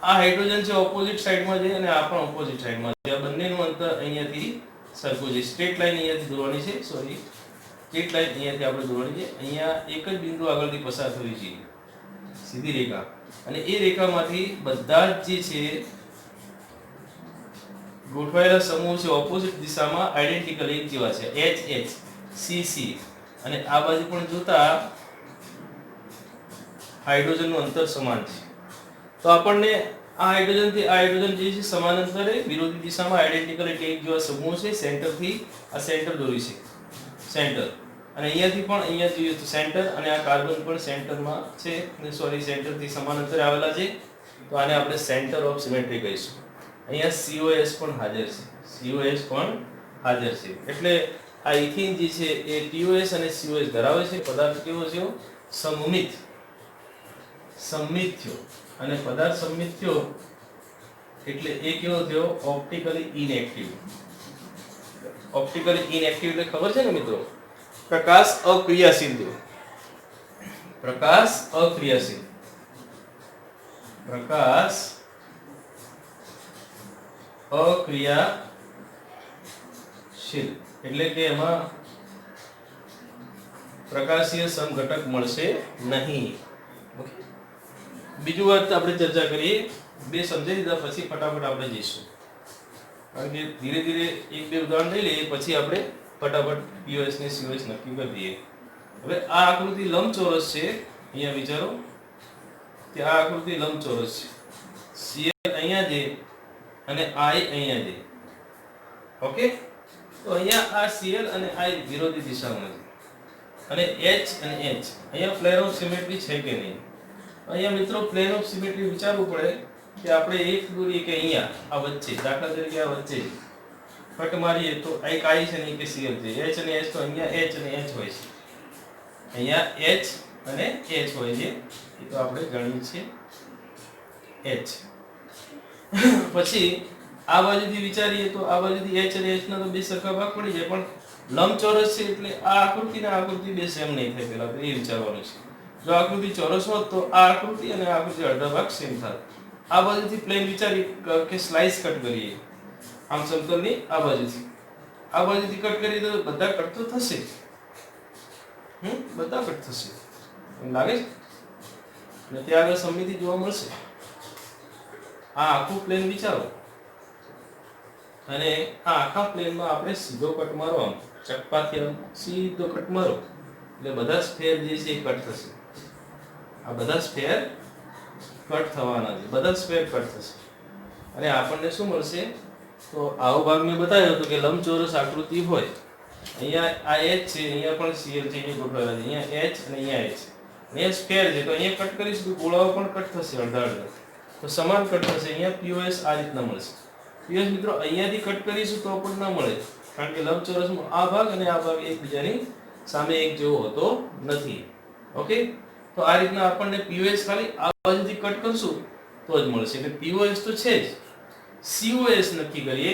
આ હાઇડ્રોજન છે ઓપોઝિટ સાઈડમાં છે અને આ પણ ઓપોઝિટ સાઈડમાં છે. આ બંનેનું અંતર અહીંયાથી સરખું છે. સ્ટ્રેટ લાઈન અહીંયાથી દોરવાની છે, સોરી સ્ટ્રેટ લાઈન અહીંયાથી આપણે દોરવાની છે. અહીંયા એક જ બિંદુ આગળથી પસાર થવી છે, સીધી રેખા, અને એ રેખામાંથી બધા જ જે છે ગોઠવાયેલા સમૂહ છે ઓપોઝિટ દિશામાં આઇડેન્ટિકલ એક જેવા છે, HH CC, અને આ બાજુ પણ જોતા હાઇડ્રોજનનું અંતર સમાન છે. તો આપણને આ હાઇડ્રોજન થી આ હાઇડ્રોજન જે છે સમાન અંતરે વિરોધી દિશામાં આઇડેન્ટિકલ એક જેવા સમૂહ છે. સેન્ટરથી આ સેન્ટર દોરી છે, સેન્ટર, અને અહીંયાથી પણ અહીંયા જોઈએ તો સેન્ટર, અને આ કાર્બન પણ સેન્ટરમાં છે, સોરી સેન્ટરથી સમાન અંતરે આવેલા છે. તો આને આપણે સેન્ટર ઓફ સિમેટ્રી કહીશું. અહીંયા COS પણ હાજર છે, COS પણ હાજર છે. એટલે આ ઇથિન જે છે એ TOS અને COS ધરાવે છે. પદાર્થ કેવો છે? સમમિત થયો, અને પદાર્થ સમમિત થયો એટલે એ કેવો થયો? Optically inactive. ઓપ્ટિકલી ઇનએક્ટિવ એટલે ખબર છે ને મિત્રો? પ્રકાશ અક્રિયાશીલ થયો. પ્રકાશ અક્રિયાશીલ, પ્રકાશ અક્રિયાશીલ એટલે કે એમાં પ્રકાશીય સમઘટક મળશે નહીં. બીજું વાત આપણે ચર્ચા કરીએ, બે સમજાવી દીધા પછી ફટાફટ આપણે જઈશું, કારણ કે ધીરે ધીરે એક બે ઉદાહરણ લઈ લઈએ પછી આપણે ફટાફટ POS ને COS નક્કી કરી દઈએ. હવે આ આકૃતિ લંબચોરસ છે, અહીંયા વિચારો કે આ આકૃતિ લંબચોરસ છે. CL અહીંયા છે અને I અહીંયા છે. ઓકે, તો અહીંયા આ CL અને I વિરોધી દિશામાં છે, અને H અને H અહીંયા પ્લેન ઓફ સિમેટ્રી છે કે નહીં? અહીંયા મિત્રો પ્લેન ઓફ સિમેટ્રી વિચારવું પડે કે આપણે એક દોરીએ કે અહીંયા આ વચ્ચે, દાખલા તરીકે આ વચ્ચે કટ મારીએ તો એક I છે ને કે CL છે. H અને H તો અહીંયા H અને H હોય છે, અહીંયા H અને H હોય છે, એ તો આપણે જાણીએ છીએ H. પછી આ બાજુથી વિચારીએ તો આ બાજુથી H અને H ના તો બે સરખા ભાગ પડી જાય, પણ લંબચોરસ છે એટલે આ આકૃતિ ને આકૃતિ બે સેમ નહીં થાય. પેલા તો એ વિચારવાનું છે. જો આકૃતિ ચોરસ હોત તો આ આકૃતિ અને આ આકૃતિ અડધા ભાગ સેમ થાય. આ બાજુથી પ્લેન વિચારી કે સ્લાઇસ કટ કરીએ આમ સમતલની આ બાજુથી કટ કરીએ તો બધા કટ તો થશે, બધા કટ થશે એમ લાગે છે ને? ત્યાં આગળ સમમિતિ જોવા મળશે. આ આખું પ્લેન વિચારો, અને આ આખા પ્લેનમાં આપણે સીધો કટ મારો, આમ ચકપાથી આમ સીધો કટ મારો એટલે બધા સ્ફેર જે છે એ કટ થશે. આ બધા સ્ફેર કટ થવાના છે, બધા સ્ફેર કટ થશે, અને આપણને શું મળશે? તો આવો ભાગ મેં બતાવ્યો હતો કે લંબચોરસ આકૃતિ હોય, અહીંયા આ H છે, અહીંયા પણ CL છે, અહીંયા ગોઠવાયેલા છે, અહીંયા H અને અહીંયા H, અહીંયા સ્ફેર છે, તો અહીંયા કટ કરીશું તો ગોળાઓ પણ કટ થશે અડધા અડધા, તો સમાન કટ થશે. અહીંયા POS આ રીતના મળશે. POS મિત્રો અહીંયાથી કટ કરીશું તો પણ ના મળે, કારણ કે લંબચોરસમાં આ ભાગ અને આ ભાગ એકબીજાની સામે એક જેવો હોતો નથી. ઓકે, તો આ રીતના આપણને POS ખાલી આ બાજુથી કટ કરશું તો જ મળશે. એટલે POS તો છે જ. COS નક્કી કરીએ.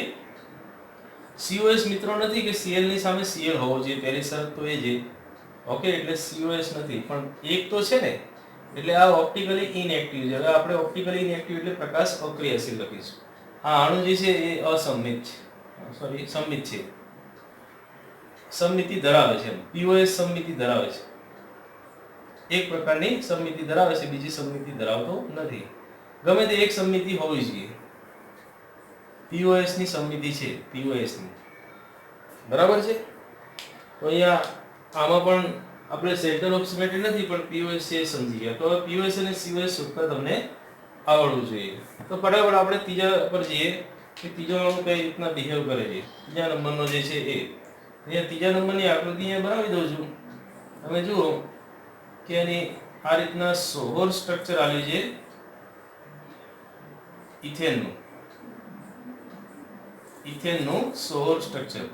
COS મિત્રો નથી કે CL ની સામે CL હોવો જોઈએ, પહેલી શરત તો એ છે. ઓકે, એટલે COS નથી, પણ એક તો છે ને, એટલે આ ઓપ્ટિકલી ઇનએક્ટિવ છે. હવે આપણે ઓપ્ટિકલી ઇનએક્ટિવ એટલે પ્રકાશ અક્રિયાશીલ લખીશું. આ અણુ જે છે એ અસંમિત છે, સોરી સંમિત છે, સમમિતિ ધરાવે છે. POS સમમિતિ ધરાવે છે, એક પ્રકારની સમમિતિ ધરાવે છે, બીજી સમમિતિ ધરાવતો નથી. ગમે તે એક સમમિતિ હોવી જોઈએ. POS ની સમમિતિ છે, POS ની, બરાબર છે. તો અહીંયા આમાં પણ આપણે સેન્ટર ઓફ સિમેટ્રી નથી, પણ POS છે સમજી ગયા. તો POS અને COS શોધતા તમને આવડવું જોઈએ. તો ફટાફટ આપણે ત્રીજા પર જઈએ કે ત્રીજો અણુ કઈ રીતના બિહેવ કરે છે. ત્રીજા નંબરનો જે છે એ અહીંયા ત્રીજા નંબરની આકૃતિ અહીંયા બનાવી દઉં છું. તમે જુઓ કે એની આ રીતના સોહોર સ્ટ્રક્ચર આવ્યું છે ઇથેનનું. ઇથેનનું સોર સ્ટ્રક્ચર.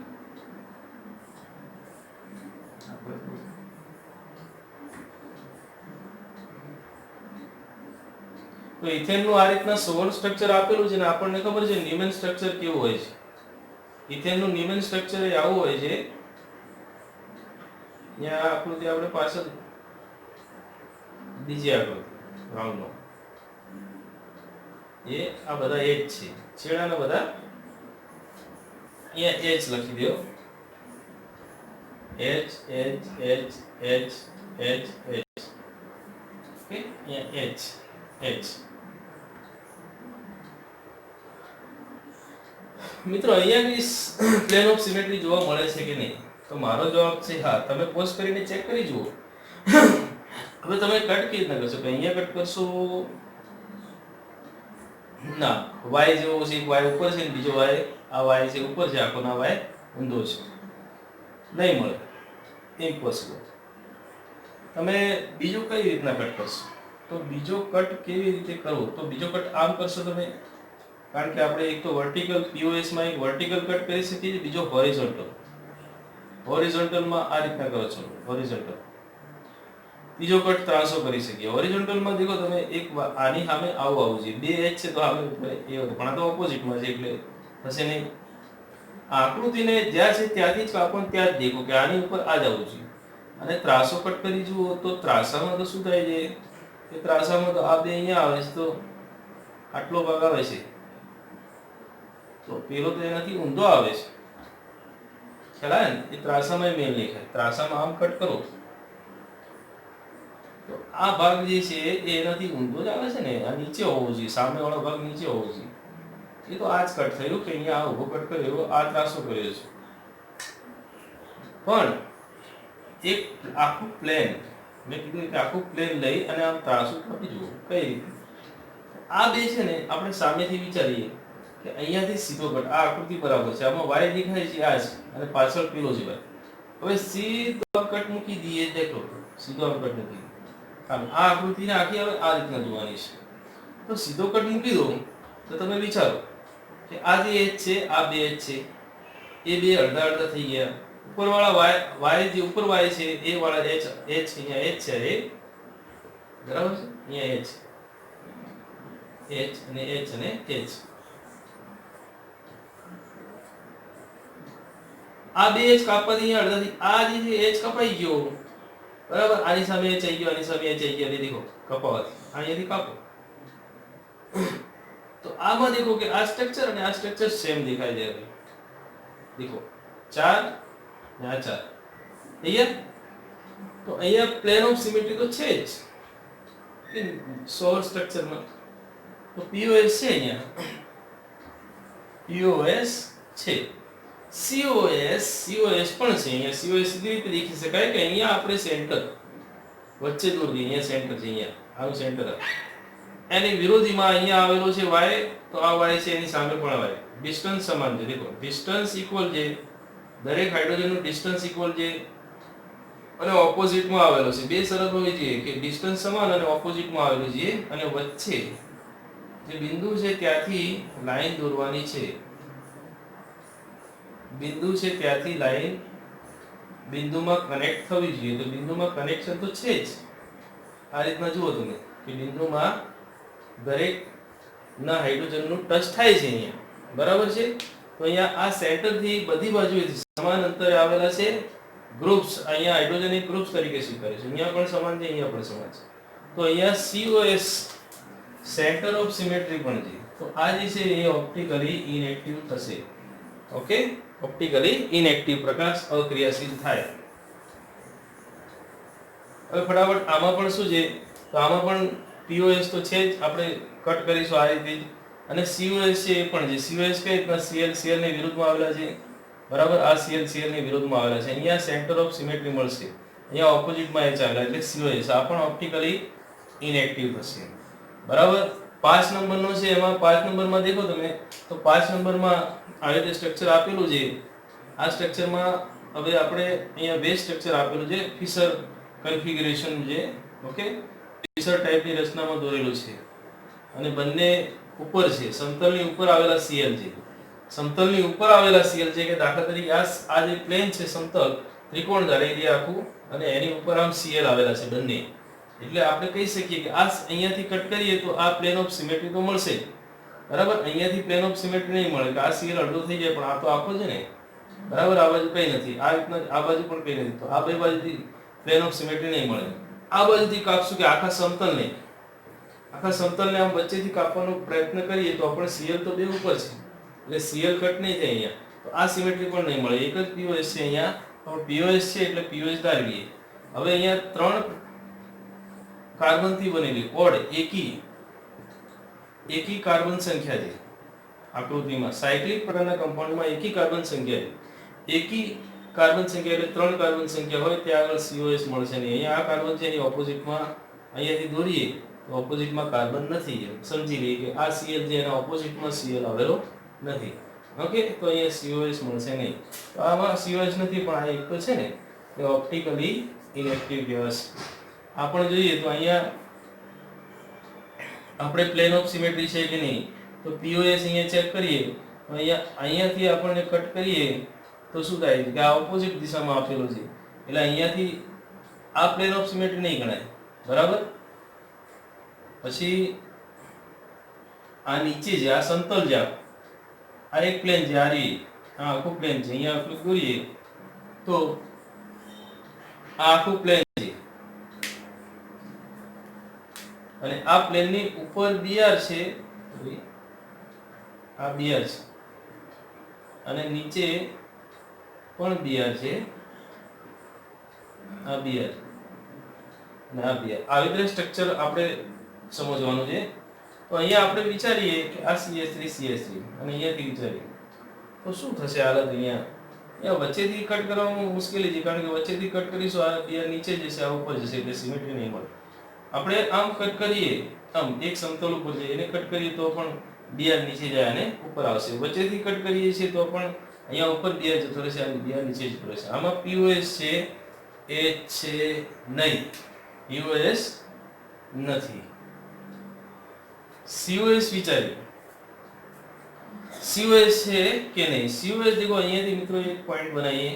તો ઇથેનનું આ રીતના સોર સ્ટ્રક્ચર આપેલું છે ને આપણને ખબર છે ન્યુમેન સ્ટ્રક્ચર કેવું હોય છે. ઇથેનનું ન્યુમેન સ્ટ્રક્ચર એ આવું હોય છે. અહીંયા આકૃતિ આપણે પાછળ બીજી આકૃતિ રાઉન્ડનો એ આ બધા એચ છે, છેડાના બધા અહીંયા એચ લખી દો. H H H H H H okay, અહીંયા એચ એચ. મિત્રો અહીંયા બી પ્લેન ઓફ સિમેટ્રી જોવા મળે છે કે નહીં? તો મારો જવાબ છે હા. તમે પોઝ કરીને ચેક કરી જુઓ. હવે તમે કટ કેવી રીતના કરશો? કે અહીંયા કટ કરશો ના, y જેવો છે, y ઉપર છે ને બીજો y આ y છે ઉપર છે, આખો ના y ઊંધો છે, નહીં મળે, ઇમ્પોસિબલ. તમે બીજો કઈ રીતના કટ કરશો? તો બીજો કટ કેવી રીતે કરવો? તો બીજો કટ આમ કરશો તમે, કારણ કે આપણે એક તો વર્ટિકલ POS માં એક વર્ટિકલ કટ કરી શકીએ છીએ, બીજો હોરિઝોન્ટલ. હોરિઝોન્ટલમાં આ રીતના કરો છો, હોરિઝોન્ટલ. બીજો કટ ત્રાસો કરી શકીએ. હોરિઝોન્ટલમાં દેખો તમે એક આની સામે આવું આવું છે, બે એચ છે તો સામે ઉપર એ પણ આ તો ઓપોઝિટમાં છે એટલે થશે નહીં. આ આકૃતિને જ્યાં છે ત્યાંથી જ કાપો ત્યાં જ દેખો કે આની ઉપર આ જ આવું છે. અને ત્રાસો કટ કરી જુઓ તો ત્રાસામાં તો શું થાય છે કે ત્રાસામાં તો આ બે અહીંયા આવે છે તો આટલો ભાગ આવે છે, તો પેલો તો એનાથી ઊંધો આવે છે. ખ્યાલ આવે ને? એ ત્રાસામાં મેલ નહીં ખાય. ત્રાસામાં આમ કટ કરો તો આ ભાગ જે છે એ એનાથી ઊંધો જ આવે છે ને, આ નીચે હોવો જોઈએ, સામે વાળો ભાગ નીચે હોવો જોઈએ. એ તો આ જ કટ થયું કે અહીંયા આ ઊભો કટ કર્યો, આ ત્રાસો કર્યો છે. પણ એક આખું પ્લેન, મેં કીધું કે આખું પ્લેન લઈ અને આમ ત્રાસો કાપી જુઓ કઈ રીતે. આ બે છે ને આપણે સામેથી વિચારીએ કે અહીંયાથી સીધો કટ, આ આકૃતિ બરાબર છે, આમાં y દેખાય છે આ જ, અને પાછળ પેલો છે ભાઈ. હવે સીધો કટ મૂકી દઈએ, દેખો સીધો કટ મૂકી દઈએ. આ આકૃતિને આખી હવે આ રીતના જોવાની છે. તો સીધો કટ મૂકી દો તો તમે વિચારો કે આ જે એચ છે, આ બે એચ છે, એ બે અડધા અડધા થઈ ગયા. ઉપરવાળા y જે ઉપર y છે એ વાળા એચ અહીંયા એચ છે, એ બરાબર છે, અહીંયા એચ અને એચ અને એચ. આ બે એચ કાપવાથી અહીંયા અડધાથી આ જે એચ કપાઈ ગયો, બરાબર. આની સામે એચ આવી ગયો, આની સામે એચ આવી ગયા, દેખો કપાવાથી અહીંયાથી કાપો. તો આમાં દેખો કે આ સ્ટ્રક્ચર અને આ સ્ટ્રક્ચર સેમ દેખાય છે. દેખો 4 ને આ 4 અહીંયા. તો અહીંયા પ્લેન ઓફ સિમેટ્રી તો છે જ સોર સ્ટ્રક્ચરમાં. તો POS છે, અહીંયા POS છે, COS પણ છે. અહીંયા COS સીધી રીતે દેખી શકાય કે અહીંયા આપણે સેન્ટર વચ્ચે દોરી દઈએ, અહીંયા સેન્ટર છે, અહીંયા આનું સેન્ટર. એની વિરોધીમાં અહીંયા આવેલો છે y, તો આ y છે, એની સામે પણ y. ડિસ્ટન્સ સમાન છે, દેખો ડિસ્ટન્સ ઇક્વલ છે, દરેક હાઇડ્રોજનનું ડિસ્ટન્સ ઇક્વલ છે, અને ઓપોઝિટમાં આવેલો છે. બે શરત હોવી જોઈએ કે ડિસ્ટન્સ સમાન અને ઓપોઝિટમાં આવેલું છે, અને વચ્ચે જે બિંદુ છે ત્યાંથી લાઈન દોરવાની છે. બિંદુ છે ત્યાંથી લાઈન બિંદુમાં કનેક્ટ થવી જોઈએ. તો બિંદુમાં કનેક્શન તો છે જ. આ રીતના જુઓ તમે કે બિંદુમાં દરેક ના હાઇડ્રોજનનું ટચ થાય છે અહીંયા, બરાબર છે. તો અહીંયા આ સેન્ટરથી બધી બાજુએથી સમાન અંતરે આવેલા છે ગ્રુપ્સ. અહીંયા હાઇડ્રોજન એક ગ્રુપ્સ તરીકે સ્વીકારે છે. અહીંયા પણ સમાન છે, અહીંયા પણ સમાન છે. તો અહીંયા COS સેન્ટર ઓફ સિમેટ્રી પણ છે. તો આ જે છે એ ઓપ્ટિકલી ઇનએક્ટિવ થશે. ઓકે, ઓપ્ટિકલી ઇનએક્ટિવ, પ્રકાશ અક્રિયાશીલ થાય. હવે ફટાફટ આમાં પણ શું છે? તો આમાં પણ POS તો છે જ, આપણે કટ કરીશું આ રીતે જ. અને COS છે એ પણ છે. COS કઈ રીતના? Cl ની વિરુદ્ધમાં આવેલા છે, બરાબર. આ Cl ની વિરુદ્ધમાં આવેલા છે. અહીંયા સેન્ટર ઓફ સિમેટ્રી મળશે, અહીંયા ઓપોઝિટમાં એ ચાલે એટલે COS. આ પણ ઓપ્ટિકલી ઇનએક્ટિવ થશે, બરાબર. 5 નંબરનો છે, એમાં 5 નંબરમાં દેખો તમે તો 5 નંબરમાં આ રીતે સ્ટ્રક્ચર આપેલું છે. આ સ્ટ્રક્ચરમાં હવે આપણે અહીંયા બે સ્ટ્રક્ચર આપેલું છે, ફિશર કન્ફિગરેશન છે, ઓકે. ફિશર ટાઈપની રચનામાં દોરેલું છે, અને બંને ઉપર છે, સમતલની ઉપર આવેલા Cl છે. સમતલની ઉપર આવેલા સીએલ છે કે દાખલા તરીકે આ જે પ્લેન છે સમતલ ત્રિકોણ ધારેલી આખું અને એની ઉપર આમ સીએલ આવેલા છે બંને, એટલે આપણે કહી શકીએ કે આ અહીંયાથી કટ કરીએ તો આ પ્લેન ઓફ સિમેટ્રી તો મળશે જ. બરાબર, અહીંયાથી પ્લેન ઓફ સિમેટ્રી નહીં મળે કે આ સીએલ અડધો થઈ જાય, પણ આ તો આખો છે ને. બરાબર, આ બાજુ કઈ નથી, આ રીતના આ બાજુ પણ કઈ નથી, તો આ બે બાજુથી પ્લેન ઓફ સિમેટ્રી નહીં મળે. આ બાજુથી કાપશું કે આખા સમતલને આમ વચ્ચેથી કાપવાનો પ્રયત્ન કરીએ તો આપણે સીએલ તો બે ઉપર છે એટલે સીએલ કટ નહીં થાય અહીંયા, તો આ સિમેટ્રી પણ નહીં મળે. એક જ પીઓએસ છે અહીંયા, તો પીઓએસ છે એટલે પીઓએસ ધારી લઈએ. હવે અહીંયા 3 કાર્બનથી બનેલી ઓડ એકી કાર્બન સંખ્યા છે આકૃતિમાં. સાયક્લિક પ્રકારના કમ્પાઉન્ડમાં એકી કાર્બન સંખ્યા છે. એકી કાર્બન સંખ્યા એટલે 3 કાર્બન સંખ્યા હોય ત્યાં આગળ COS મળશે નહીં. અહીંયા આ કાર્બન છે એની ઓપોઝિટમાં અહીંયાથી દોરીએ તો ઓપોઝિટમાં કાર્બન નથી, સમજી લઈએ કે આ Cl છે એના ઓપોઝિટમાં Cl આવેલો નથી. ઓકે, તો અહીંયા COS મળશે નહીં. તો આમાં COS નથી, પણ આ એક તો છે ને એ ઓપ્ટિકલી ઇનએક્ટિવ કહેવાશે. આપણે જોઈએ તો અહીંયા આપણે પ્લેન ઓફ સિમેટ્રી છે કે નહીં, તો POS અહીંયા ચેક કરીએ તો અહીંયાથી આપણને કટ કરીએ તો શું થાય છે કે આ ઓપોઝિટ દિશામાં આપેલો છે એટલે અહીંયાથી આ પ્લેન ઓફ સિમેટ્રી નહીં ગણાય. બરાબર, પછી આ નીચે છે આ સમતલ છે, આ એક પ્લેન છે, આ આખું પ્લેન છે. અહીંયા આપણે દોરીએ તો આ આખું પ્લેન છે અને આ પ્લેનની ઉપર BR છે, આ BR છે અને નીચે પણ BR છે, આ BR અને આ BR. આવી રીતે સ્ટ્રક્ચર આપણે સમજવાનું છે. તો અહીંયા આપણે વિચારીએ કે આ CH3 અને અહીંયાથી વિચારીએ તો શું થશે હાલત. અહીંયા વચ્ચેથી કટ કરવામાં મુશ્કેલી છે, કારણ કે વચ્ચેથી કટ કરીશું આ BR નીચે જશે, આ ઉપર જશે એટલે સિમેટ્રી નહીં મળે. આપણે આમ કટ કરીએ, આમ એક સમતલ ઉપર છે એને કટ કરીએ તો પણ BR નીચે જાય અને ઉપર આવશે. વચ્ચેથી કટ કરીએ છીએ તો પણ અહીંયા ઉપર BR જતો રહેશે અને BR નીચે જતો રહેશે. આમાં POS છે એ છે નહીં, POS નથી. COS વિચારીએ, COS છે કે નહીં. COS દેખો અહીંયાથી મિત્રો એક પોઈન્ટ બનાવીએ,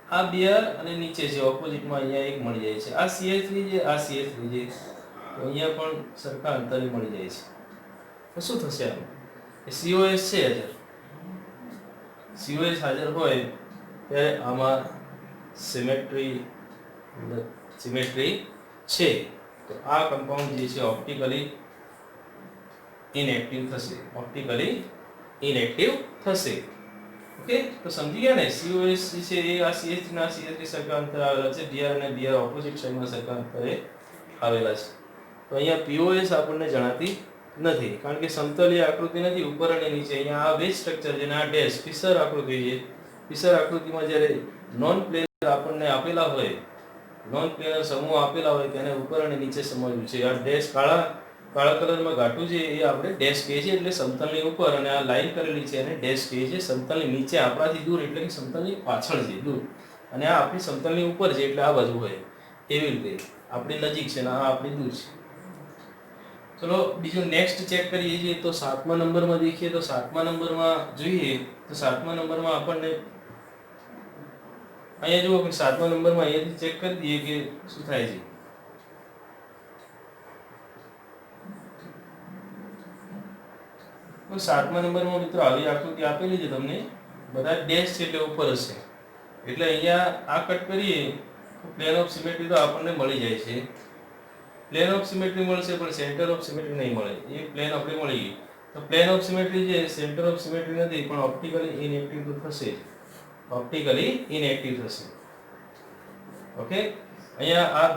આ BR અને નીચે છે ઓપોઝિટમાં અહીંયા એક મળી જાય છે. આ CH3 છે, આ CH3 છે, તો અહીંયા પણ સરખા અંતરે મળી જાય છે. તો શું થશે આમ એ COS છે હાજર, COS હાજર હોય ત્યારે આમાં સિમેટ્રી છે. તો આ કમ્પાઉન્ડ જે છે ઓપ્ટિકલી ઇનએક્ટિવ થશે. ઓકે, તો સમજી ગયા ને. COS છે એ આ CH3 ના CH3 સરખા અંતરે આવેલા છે, BR અને BR ઓપોઝિટ સાઈડમાં સરખા અંતરે આવેલા છે. તો અહીંયા POS આપણને જણાતી નથી, કારણ કે સમતલીય આકૃતિ નથી ઉપર અને નીચે. અહીંયા આ વેજ સ્ટ્રક્ચર છે અને આ ડેશ ફિશર આકૃતિ છે. ફિશર આકૃતિમાં જ્યારે નોન પ્લેનર આપણને આપેલા હોય, નોન પ્લેનર સમૂહ આપેલા હોય તેને ઉપર અને નીચે સમજવું છે. આ ડેશ કાળા કલરમાં ઘાટું છે એ આપણે ડેશ કહીએ છીએ, એટલે સમતલની ઉપર, અને આ લાઈન કરેલી છે એને ડેશ કહીએ છીએ. સમતલની નીચે આપણાથી દૂર એટલે કે સમતલની પાછળ છે દૂર, અને આ આપણી સમતલની ઉપર છે એટલે આ બાજુ હોય. એવી રીતે આપણી નજીક છે ને આ આપણી દૂર છે. ચલો બીજું નેક્સ્ટ ચેક કરીએ છીએ. તો 7મા નંબરમાં દેખીએ તો 7મા નંબરમાં જોઈએ તો 7મા નંબરમાં આપણને અહીંયા જુઓ કે 7મા નંબરમાં અહીંયાથી ચેક કરી દઈએ કે શું થાય છે. તો 7મા નંબરમાં મિત્રો આવી આકૃતિ આપેલી છે તમને, બધા ડેશ છે એટલે ઉપર હશે, એટલે અહીંયા આ કટ કરીએ તો પ્લેન ઓફ સિમેટ્રી તો આપણને મળી જાય છે. પ્લેન ઓફ સિમેટ્રી મળશે પણ સેન્ટર ઓફ સિમેટ્રી નહીં મળે. એ પ્લેન આપણે મળી ગઈ. તો પ્લેન ઓફ સિમેટ્રી છે, સેન્ટર ઓફ સિમેટ્રી નથી, પણ ઓપ્ટિકલી ઇનએક્ટિવ તો થશે. ઓકે, અહીંયા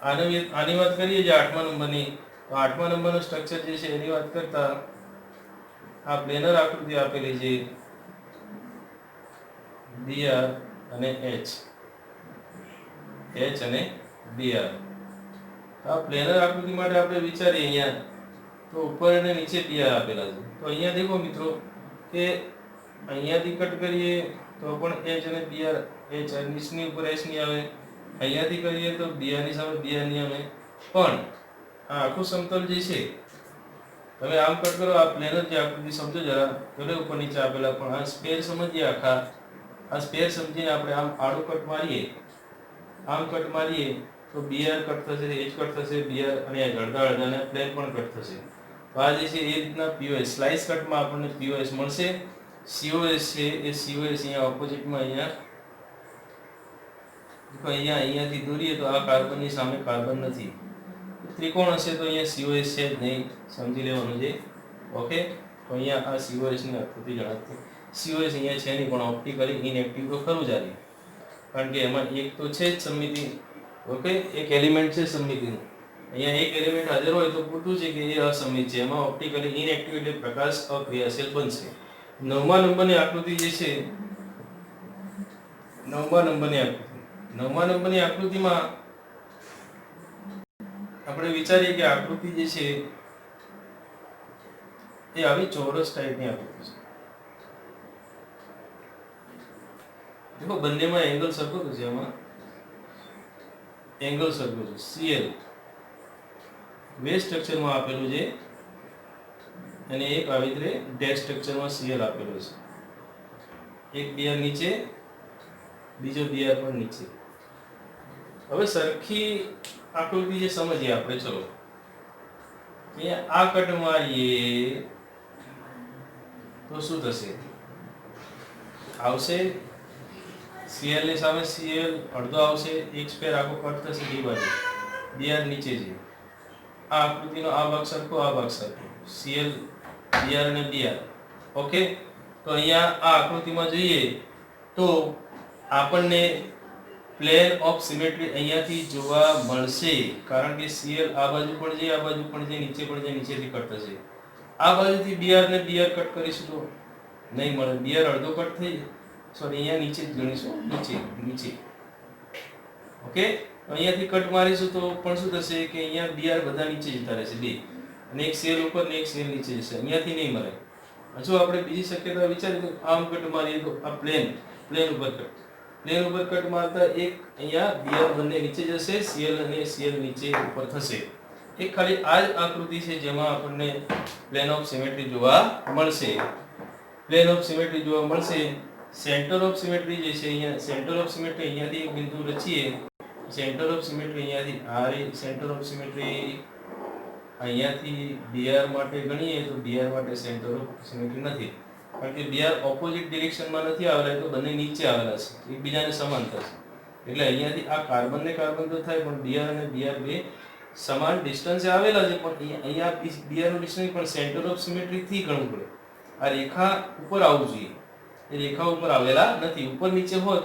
આની વાત કરીએ જે 8મા નંબરની, તો 8મા નંબરનું સ્ટ્રક્ચર જે છે એની વાત કરતા આ પ્લેનર આકૃતિ આપેલી છે BR અને H અને BR. આ પ્લેનર આકૃતિ માટે આપણે વિચારીએ અહીંયા તો ઉપર અને નીચે BR આપેલા છે. તો અહીંયા દેખો મિત્રો કે અહીંયાથી કટ કરીએ તો પણ H અને BR, H નીચની ઉપર H ની આવે, અહીંયાથી કરીએ તો BR ની સામે BR ની આવે, પણ આ આખું સમતલ જે છે તમે આમ કટ કરો, આ પ્લેનર જે આકૃતિ સમજો જરા, ભલે ઉપર નીચે આપેલા, પણ આ સ્પેર સમજીએ આખા. આ સ્પેર સમજીને આપણે આમ આડું કટ મારીએ, આમ કટ મારીએ તો બીઆર કટ થશે, એચ કટ થશે, બીઆર અને અડધા અડધાને પ્લેન પણ કટ થશે. તો આ જે છે એ રીતના પીઓએસ સ્લાઇસ કટમાં આપણને પીઓએસ મળશે. સીઓએસ છે એ સીઓએસ અહીંયા ઓપોઝિટમાં અહીંયાથી દોરીએ તો આ કાર્બનની સામે કાર્બન નથી. ત્રિકોણ હશે તો અહીંયા સીઓએસ છે જ નહીં, સમજી લેવાનું છે. ઓકે, તો અહીંયા આ સીઓએસ ની આકૃતિ જણાવતી. સીઓએસ અહીંયા છે નહીં, પણ ઓપ્ટિકલી ઇનએક્ટિવ તો ખરું જ આવી, કારણ કે એમાં એક તો છે જ સમમિતિ. ઓકે, એક એલિમેન્ટ છે સમમિતિનું. અહીંયા એક એલિમેન્ટ હાજર હોય તો પૂરતું છે કે એ અસમિત છે. એમાં ઓપ્ટિકલી ઇનએક્ટિવ એટલે પ્રકાશ અક્રિયાશીલ બનશે. 9મા નંબરની આકૃતિ જે છે, 9મા નંબરની આકૃતિમાં આપણે વિચારીએ કે આકૃતિ જે છે એ આવી ચોરસ ટાઈપની આકૃતિ છે. देखो બંનેમાં એંગલ સરખો છે. આમાં એંગલ સરખો છે. Cl વેસ્ટ સ્ટ્રક્ચરમાં આપેલું છે અને એક આવી રીતે ડેશ સ્ટ્રક્ચરમાં Cl આપેલું છે. એક બીઆર નીચે, બીજો બીઆર પણ નીચે. હવે સરખી આકૃતિ જે સમજીએ આપણે, ચલો આ કટ મારીએ તો શું થશે? આવશે Cl ની સામે Cl અડધો આવશે, એક સ્પેર આખો કટ થશે બે બાજુ, બીઆર નીચે છે. આ આકૃતિનો આ ભાગ સરખો, આ ભાગ સરખો, Cl બીઆર અને બીઆર. ઓકે, તો અહીંયા આ આકૃતિમાં જોઈએ તો આપણને પ્લેન ઓફ સિમેટ્રી અહીંયાથી જોવા મળશે, કારણ કે Cl આ બાજુ પણ છે, આ બાજુ પણ છે, નીચે પણ છે, નીચેથી કટ થશે. આ બાજુથી બીઆર ને બીઆર કટ કરીશું તો નહીં મળે, બીઆર અડધો કટ થઈ, સોરી અહીંયા નીચે જ ગણીશું, નીચે. ઓકે, અહીંયાથી કટ મારીશું તો પણ શું થશે કે અહીંયા બીઆર બધા નીચે જતા રહેશે બે, અને એક સેલ ઉપર ને એક સેલ નીચે જશે, અહીંયાથી નહીં મળે. હજુ આપણે બીજી શક્યતા વિચારીએ તો આમ કટ મારીએ તો આ પ્લેન ઉપર કટ મારતા એક અહીંયા બીઆર બંને નીચે જશે, Cl અને Cl નીચે ઉપર થશે. એક ખાલી આ જ આકૃતિ છે જેમાં આપણને પ્લેન ઓફ સિમેટ્રી જોવા મળશે. સેન્ટર ઓફ સિમેટ્રી જે છે, અહીંયા સેન્ટર ઓફ સિમેટ્રી અહીંયાથી એક બિંદુ રચીએ. સેન્ટર ઓફ સિમેટ્રી અહીંયાથી આ સેન્ટર ઓફ સિમેટ્રી અહીંયાથી બીઆર માટે ગણીએ તો બીઆર માટે સેન્ટર ઓફ સિમેટ્રી નથી, કારણ કે બીઆર ઓપોઝિટ ડિરેક્શનમાં નથી આવેલા, તો બંને નીચે આવેલા છે, એકબીજાને સમાંતર છે. એટલે અહીંયાથી આ કાર્બન ને કાર્બન તો થાય, પણ બીઆર અને બીઆર બે સમાન ડિસ્ટન્સે આવેલા છે, પણ અહીંયા બીઆર નું ડિસ્ટન્સ પણ સેન્ટર ઓફ સિમેટ્રી થી ગણવું પડે. આ રેખા ઉપર આવવું જોઈએ, એ રેખા ઉપર આવેલા નથી. ઉપર નીચે હોત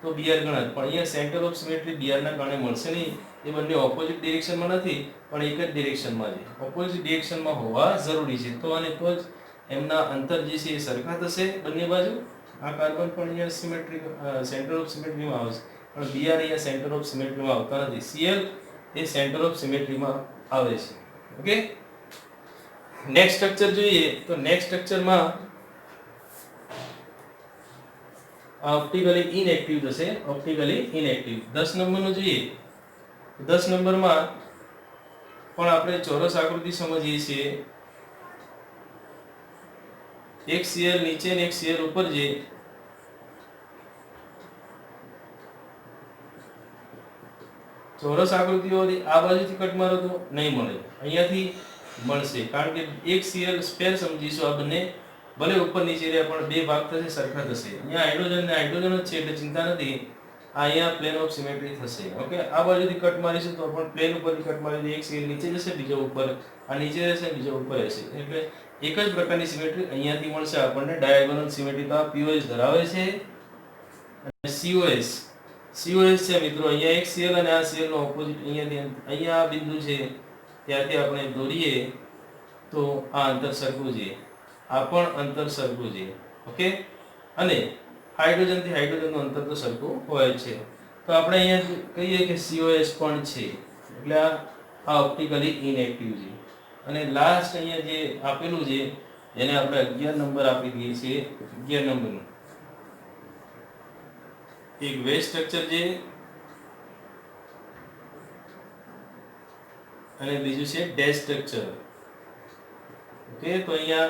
તો બીઆર ગણાત, પણ અહીંયા સેન્ટર ઓફ સિમેટ્રી બીઆર ના કારણે મળશે નહીં. એ બંને ઓપોઝિટ ડિરેક્શનમાં નથી, પણ એક જ ડિરેક્શનમાં છે. ઓપોઝિટ ડિરેક્શનમાં હોવા જરૂરી છે, તો અને તો જ એમના અંતર જે છે એ સરખા થશે બંને બાજુ. આ કાર્બન પણ અહીંયા સિમેટ્રી સેન્ટર ઓફ સિમેટ્રીમાં આવશે, પણ બીઆર અહીંયા સેન્ટર ઓફ સિમેટ્રીમાં આવતા નથી. Cl એ સેન્ટર ઓફ સિમેટ્રીમાં આવે છે. ઓકે, નેક્સ્ટ સ્ટ્રક્ચર જોઈએ તો નેક્સ્ટ સ્ટ્રક્ચરમાં ઓપ્ટિકલી ઇનએક્ટિવ થશે. 10 નંબરનું જોઈએ. 10 નંબરમાં પણ આપણે ચોરસ આકૃતિ સમજીએ છીએ. એક Cl નીચે અને એક Cl ઉપર છે. ચોરસ આકૃતિઓથી આ બાજુથી કટ મારો તો નહીં મળે, અહીંયાથી મળશે, કારણ કે એક Cl સ્પેર સમજીશું. આ બંને ભલે ઉપર નીચે રહ્યા પણ બે ભાગ થશે, સરખા થશે. અહીંયા હાઇડ્રોજન ને હાઇડ્રોજન જ છે એટલે ચિંતા નથી. અહીંયા પ્લેન ઓફ સિમેટ્રી થશે. ઓકે, આ બાજુથી કટ મારીશું તો પણ પ્લેન ઉપરથી કટ મારીશું, એક સેલ નીચે જશે, બીજો ઉપર, આ નીચે રહેશે, બીજો ઉપર રહેશે. એટલે એક જ પ્રકારની સિમેટ્રી અહીંયાથી મળશે આપણને. ડાયાગોનલ સિમેટ્રી તો આ પીઓએસ ધરાવે છે. અને સીઓએસ છે મિત્રો, અહીંયા એક સેલ અને આ સેલ નો ઓપોઝિટ અહીંયાથી અહીંયા આ બિંદુ છે, ત્યાંથી આપણે દોરીએ તો આ અંતર સરખું છે, આ પણ અંતર સરખું છે. ઓકે, અને હાઇડ્રોજન થી હાઇડ્રોજન નું અંતર તો સરખું હોય છે. તો આપણે અહીંયા કહીએ કે COS પણ છે, એટલે આ ઓપ્ટિકલી ઇનએક્ટિવ છે. અને લાસ્ટ અહીંયા જે આપેલું છે એને આપણે 11 નંબર આપી દઈએ છીએ. 11 નંબરનું એક વેસ્ટ સ્ટ્રક્ચર છે અને બીજું છે ડેશ સ્ટ્રક્ચર. ઓકે, તો અહીંયા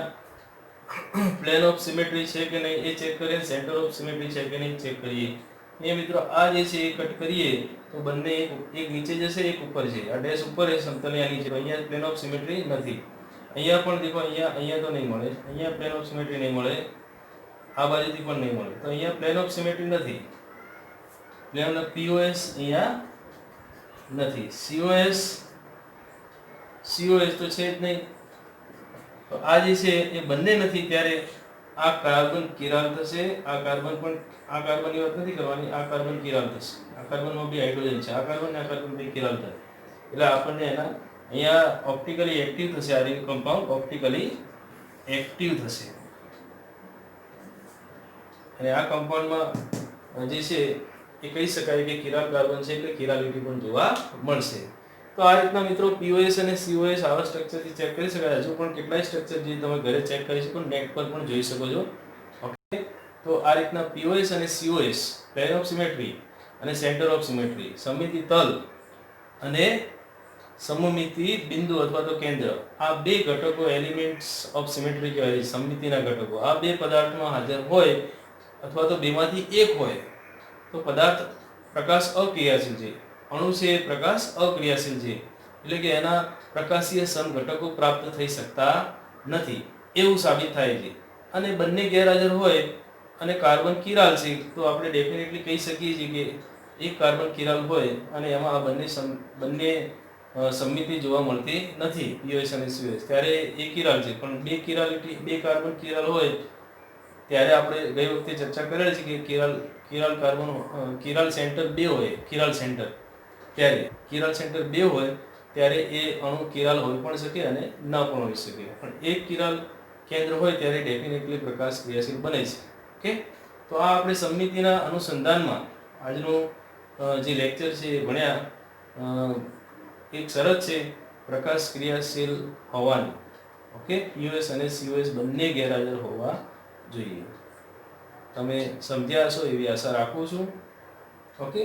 પ્લેન ઓફ સિમેટ્રી છે કે નહીં એ ચેક કરીએ, સેન્ટર ઓફ સિમેટ્રી છે કે નહીં ચેક કરીએ. એ મિત્રો આ જે છે એ કટ કરીએ તો બંને એક નીચે જશે એક ઉપર છે. આ ડેશ ઉપર એ સમતલિયા નીચે. તો અહીંયા પ્લેન ઓફ સિમેટ્રી નથી. અહીંયા પણ દેખો, અહીંયા તો નહીં મળે, અહીંયા પ્લેન ઓફ સિમેટ્રી નહીં મળે, આ બાજુથી પણ નહીં મળે. તો અહીંયા પ્લેન ઓફ સિમેટ્રી નથી. પ્લેન ઓફ પીઓએસ અહીંયા નથી. સીઓએસ તો છે જ નહીં. તો આ જે છે એ બંને નથી, ત્યારે આ કાર્બન કિરાલ થશે. આ કાર્બન પણ, આ કાર્બનની વાત નથી કરવાની, આ કાર્બન કિરાલ થશે. આ કાર્બનમાં બી હાઇડ્રોજન છે, આ કાર્બન ને આ કાર્બન બે કિરાલ થાય. એટલે આપણને એના અહીંયા ઓપ્ટિકલી એક્ટિવ થશે. આ રિંગ કમ્પાઉન્ડ ઓપ્ટિકલી એક્ટિવ થશે. અને આ કમ્પાઉન્ડમાં જે છે એ કહી શકાય કે કિરાલ કાર્બન છે, એટલે કિરાલિટી પણ જોવા મળશે. તો આ રીતના મિત્રો પીઓએસ અને સીઓએસ આવા સ્ટ્રક્ચરથી ચેક કરી શકાય. હજુ પણ કેટલાય સ્ટ્રક્ચર જે તમે ઘરે ચેક કરી શકો, નેટ પર પણ જોઈ શકો છો. ઓકે, તો આ રીતના પીઓએસ અને સીઓએસ, પ્લેન ઓફ સિમેટ્રી અને સેન્ટર ઓફ સિમેટ્રી, સમમિતિ તલ અને સમમિતિ બિંદુ અથવા તો કેન્દ્ર, આ બે ઘટકો એલિમેન્ટ્સ ઓફ સિમેટ્રી કહેવાય, સમમિતિના ઘટકો. આ બે પદાર્થમાં હાજર હોય અથવા તો બેમાંથી એક હોય તો પદાર્થ પ્રકાશ અક્રિયાશીલ છે. અણુ છે એ પ્રકાશ અક્રિયાશીલ છે, એટલે કે એના પ્રકાશીય સમઘટકો પ્રાપ્ત થઈ શકતા નથી એવું સાબિત થાય છે. અને બંને ગેરહાજર હોય અને કાર્બન કિરાલ છે તો આપણે ડેફિનેટલી કહી શકીએ છીએ કે એક કાર્બન કિરાલ હોય અને એમાં આ બંને સમમિતિ જોવા મળતી નથી, પીઓએસ અને સીઓએસ. ત્યારે એ કિરાલ છે. પણ બે કાર્બન કિરાલ હોય ત્યારે આપણે ગઈ વખતે ચર્ચા કરેલ છે કે કિરાલ સેન્ટર 2 હોય, કિરાલ સેન્ટર બે હોય ત્યારે એ અણુ કિરાલ હોઈ પણ શકે અને ન પણ હોઈ શકે. પણ એક કિરાલ કેન્દ્ર હોય ત્યારે ડેફિનેટલી પ્રકાશ ક્રિયાશીલ બને છે. ઓકે, તો આ આપણે સમમિતિના અનુસંધાનમાં આજનું જે લેક્ચર છે એ ભણ્યા. એક શરત છે પ્રકાશ ક્રિયાશીલ હોવાની. ઓકે, પીઓએસ અને સીઓએસ બંને ગેરહાજર હોવા જોઈએ. તમે સમજ્યા હશો એવી આશા રાખું છું. ઓકે.